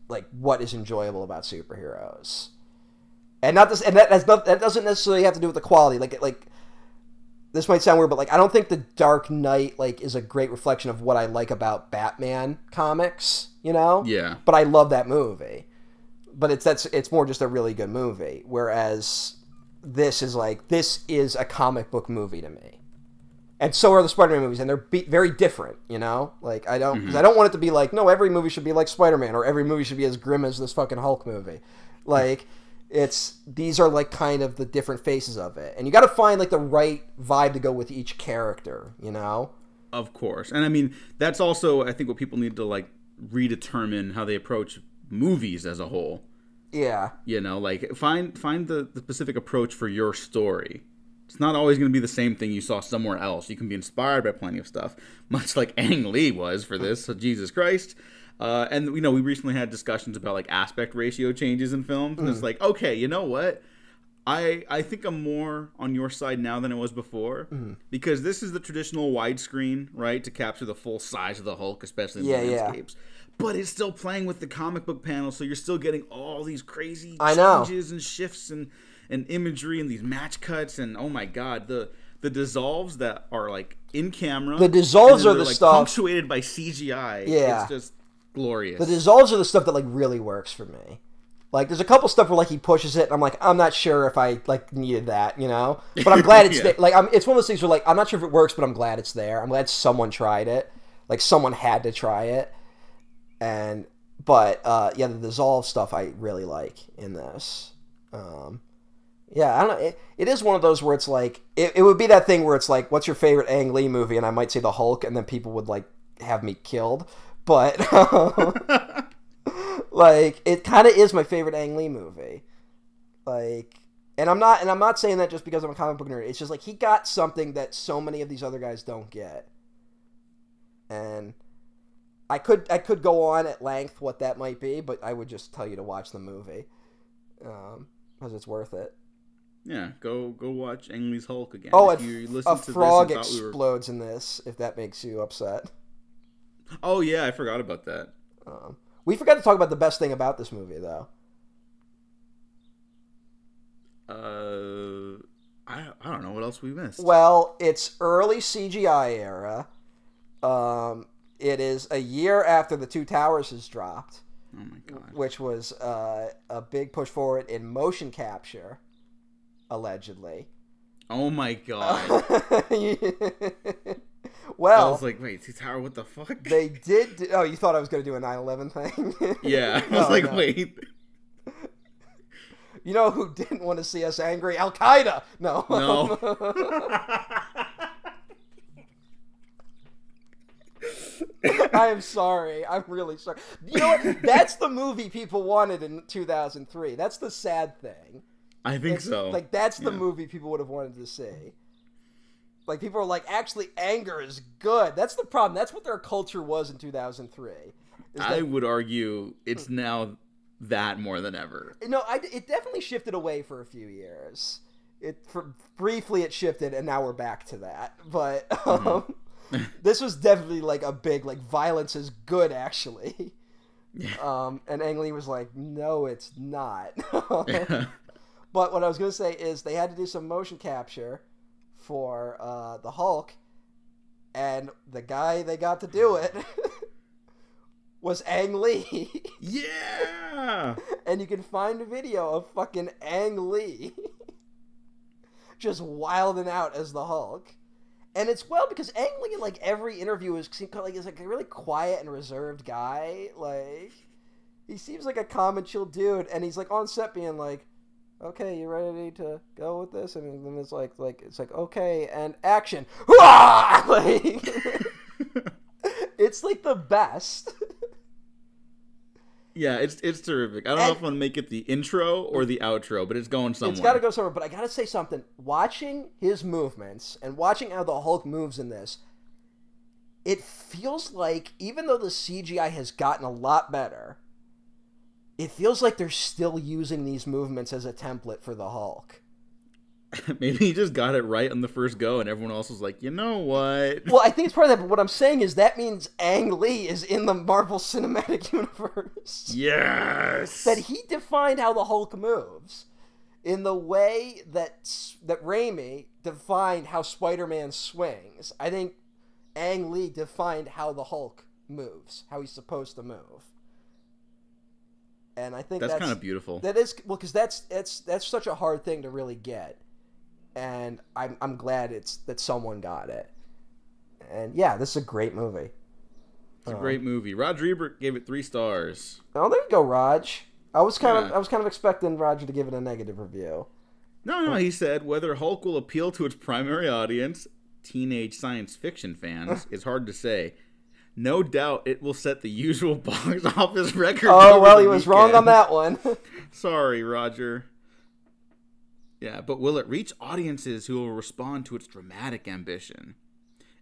like what is enjoyable about superheroes, and not this, and that doesn't necessarily have to do with the quality. Like this might sound weird, but like I don't think The Dark Knight like is a great reflection of what I like about Batman comics, you know? Yeah. But I love that movie. But it's more just a really good movie, whereas this is a comic book movie to me, and so are the Spider-Man movies, and they're very different, you know. Like I don't want it to be like, no, every movie should be like Spider-Man, or every movie should be as grim as this fucking Hulk movie. Like these are like kind of the different faces of it, and you got to find like the right vibe to go with each character, you know. Of course, and I mean that's also I think what people need to like redetermine how they approach movies as a whole. Yeah. You know, like find the specific approach for your story. It's not always going to be the same thing you saw somewhere else. You can be inspired by plenty of stuff, much like Ang Lee was for this. So Jesus Christ. And you know, we recently had discussions about like aspect ratio changes in films, and it's like, okay, you know what? I think I'm more on your side now than I was before, because this is the traditional widescreen, right, to capture the full size of the Hulk, especially in the landscapes. But it's still playing with the comic book panel, so you're still getting all these crazy changes and shifts and imagery and these match cuts, and oh my god, the dissolves that are like in camera. The dissolves are the like stuff punctuated by CGI. Yeah, it's just glorious. The dissolves are the stuff that like really works for me. Like there's a couple stuff where like he pushes it, and I'm like, I'm not sure if I like needed that, you know. But I'm glad it's there. Like it's one of those things where like I'm not sure if it works, but I'm glad it's there. I'm glad someone tried it. Like someone had to try it. But the dissolve stuff I really like in this. Yeah, I don't know. It is one of those where it's like it would be that thing where it's like, what's your favorite Ang Lee movie? And I might say the Hulk, and then people would like have me killed. But like it kind of is my favorite Ang Lee movie. Like, and I'm not saying that just because I'm a comic book nerd. It's just like he got something that so many of these other guys don't get, and. I could go on at length what that might be, but I would just tell you to watch the movie, because it's worth it. Yeah, go watch Ang Lee's Hulk again. Oh, a frog explodes in this, if that makes you upset. Oh yeah, I forgot about that. We forgot to talk about the best thing about this movie, though. I don't know what else we missed. Well, it's early CGI era. It is a year after The Two Towers has dropped. Oh my god. Which was a big push forward in motion capture, allegedly. Oh my god. Well, I was like, wait, Two Tower, what the fuck? They did. Oh, you thought I was going to do a 9/11 thing? Yeah. I was like, wait. You know who didn't want to see us angry? Al Qaeda. No. I am sorry. I'm really sorry. You know what? That's the movie people wanted in 2003. That's the sad thing. I think so. Like, that's the movie people would have wanted to see. Like, people are like, actually, anger is good. That's the problem. That's what their culture was in 2003. I would argue it's now that more than ever. No, it definitely shifted away for a few years. Briefly it shifted, and now we're back to that. But this was definitely like a big, like, violence is good, actually. And Ang Lee was like, no, it's not. But what I was going to say is they had to do some motion capture for the Hulk, and the guy they got to do it was Ang Lee. Yeah! And you can find a video of fucking Ang Lee just wilding out as the Hulk. And it's well because Ang Lee in like every interview is like a really quiet and reserved guy. Like he seems like a calm and chill dude, and he's like on set being like, "Okay, you ready to go with this?" And then it's like okay, and action. Like, it's like the best. Yeah, it's terrific. I don't know if I'm going to make it the intro or the outro, but it's going somewhere. It's got to go somewhere, but I got to say something. Watching his movements and watching how the Hulk moves in this, it feels like, even though the CGI has gotten a lot better, it feels like they're still using these movements as a template for the Hulk. Maybe he just got it right on the first go, and everyone else was like, you know what? Well, I think it's part of that, but what I'm saying is that means Ang Lee is in the Marvel Cinematic Universe. Yes! That he defined how the Hulk moves in the way that Raimi defined how Spider-Man swings. I think Ang Lee defined how the Hulk moves, how he's supposed to move. And I think that's kind of beautiful. That is, well, because that's such a hard thing to really get. And I'm glad that someone got it. And yeah, this is a great movie. It's a great movie. Roger Ebert gave it 3 stars. Oh, there you go, Raj. I was kind of expecting Roger to give it a negative review. No, he said whether Hulk will appeal to its primary audience, teenage science fiction fans, is hard to say. No doubt it will set the usual box office record. Oh, well, he was wrong on that one. Sorry, Roger. Yeah, but will it reach audiences who will respond to its dramatic ambition?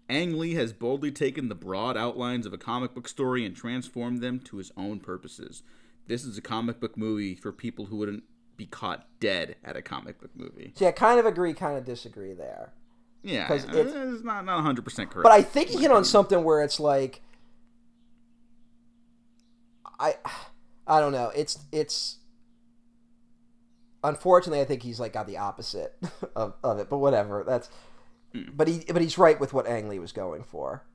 Ang Lee has boldly taken the broad outlines of a comic book story and transformed them to his own purposes. This is a comic book movie for people who wouldn't be caught dead at a comic book movie. See, I kind of agree, kind of disagree there. Yeah, it's not 100% correct. But I think he hit on something where it's like, I don't know. It's unfortunately, I think he's like got the opposite of it. But whatever. But he's right with what Ang Lee was going for.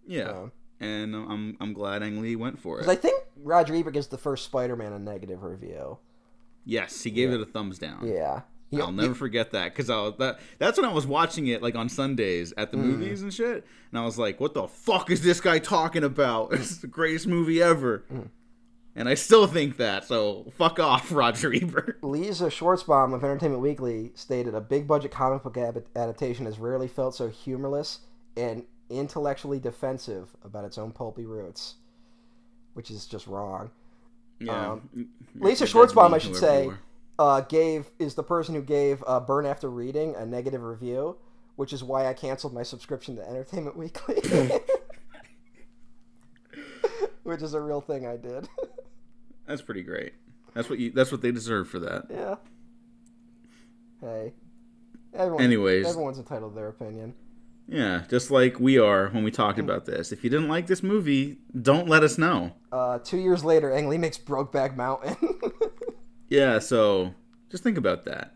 Yeah, and I'm glad Ang Lee went for it. I think Roger Ebert gives the first Spider-Man a negative review. Yes, he gave it a thumbs down. Yeah. I'll never forget that because that's when I was watching it like on Sundays at the movies and shit, and I was like, "What the fuck is this guy talking about? It's the greatest movie ever." And I still think that, so fuck off, Roger Ebert. Lisa Schwartzbaum of Entertainment Weekly stated, "A big-budget comic book adaptation has rarely felt so humorless and intellectually defensive about its own pulpy roots," which is just wrong. Yeah. Lisa Schwartzbaum, I should say, is the person who gave Burn After Reading a negative review, which is why I canceled my subscription to Entertainment Weekly. Which is a real thing I did. That's pretty great. That's what they deserve for that. Yeah. Hey. Everyone's entitled to their opinion. Yeah, just like we are when we talked about this. If you didn't like this movie, don't let us know. 2 years later, Ang Lee makes Brokeback Mountain. Yeah, so just think about that.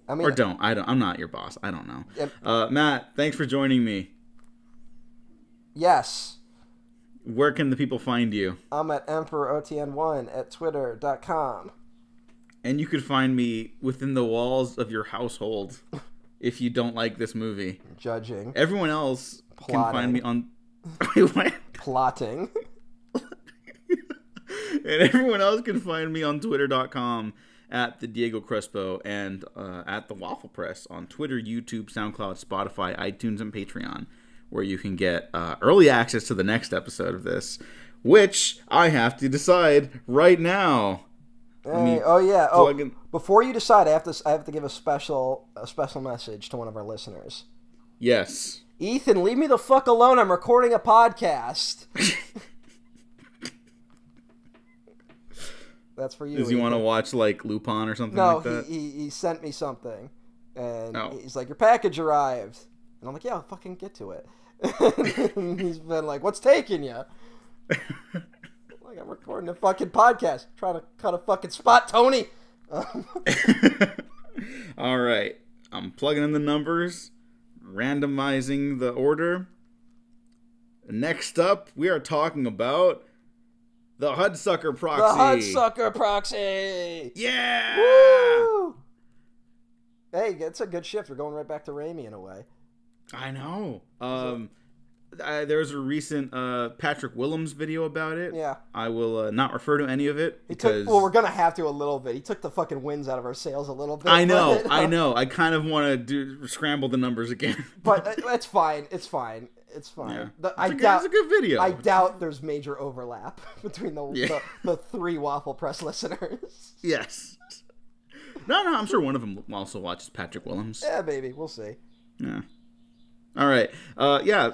I mean, or don't. I'm not your boss. I don't know. Matt, thanks for joining me. Yes. Where can the people find you? I'm at EmperorOTN1 at Twitter.com. And you could find me within the walls of your household if you don't like this movie. Judging. Everyone else can find me on... Plotting. And everyone else can find me on Twitter.com at the Diego Crespo and at the Waffle Press on Twitter, YouTube, SoundCloud, Spotify, iTunes, and Patreon, where you can get early access to the next episode of this, which I have to decide right now. Hey, before you decide, I have to give a special message to one of our listeners. Yes. Ethan, leave me the fuck alone. I'm recording a podcast. That's for you. Does he want to watch like Lupin or something like that? No, he sent me something, and he's like, "Your package arrived," and I'm like, "Yeah, I'll fucking get to it." And he's been like, "What's taking you?" Like, I'm recording a fucking podcast, trying to cut a fucking spot, Tony. All right. I'm plugging in the numbers, randomizing the order. Next up, we are talking about the Hudsucker Proxy. The Hudsucker Proxy! Yeah! Woo! Hey, it's a good shift. We're going right back to Raimi in a way. I know. There was a recent Patrick Willems video about it. Yeah. I will not refer to any of it because... well, we're going to have to a little bit. He took the fucking wins out of our sales a little bit. I know, I know. I kind of want to scramble the numbers again. But it's fine. It's fine. It's fine. Yeah. It's a good video. I doubt there's major overlap between the 3 Waffle Press listeners. Yes. No, I'm sure one of them also watches Patrick Willems. Yeah, maybe. We'll see. Yeah. All right.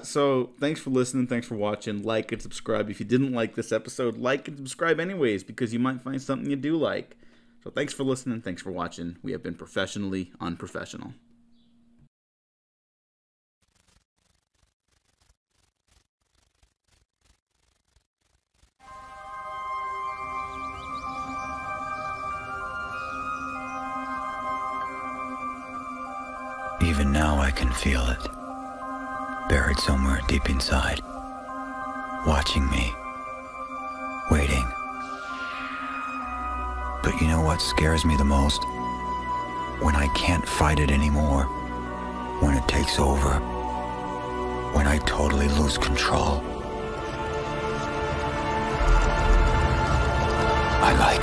So thanks for listening. Thanks for watching. Like and subscribe. If you didn't like this episode, like and subscribe anyways, because you might find something you do like. So thanks for listening. Thanks for watching. We have been professionally unprofessional. Even now I can feel it, buried somewhere deep inside, watching me, waiting. But you know what scares me the most? When I can't fight it anymore, when it takes over, when I totally lose control. I like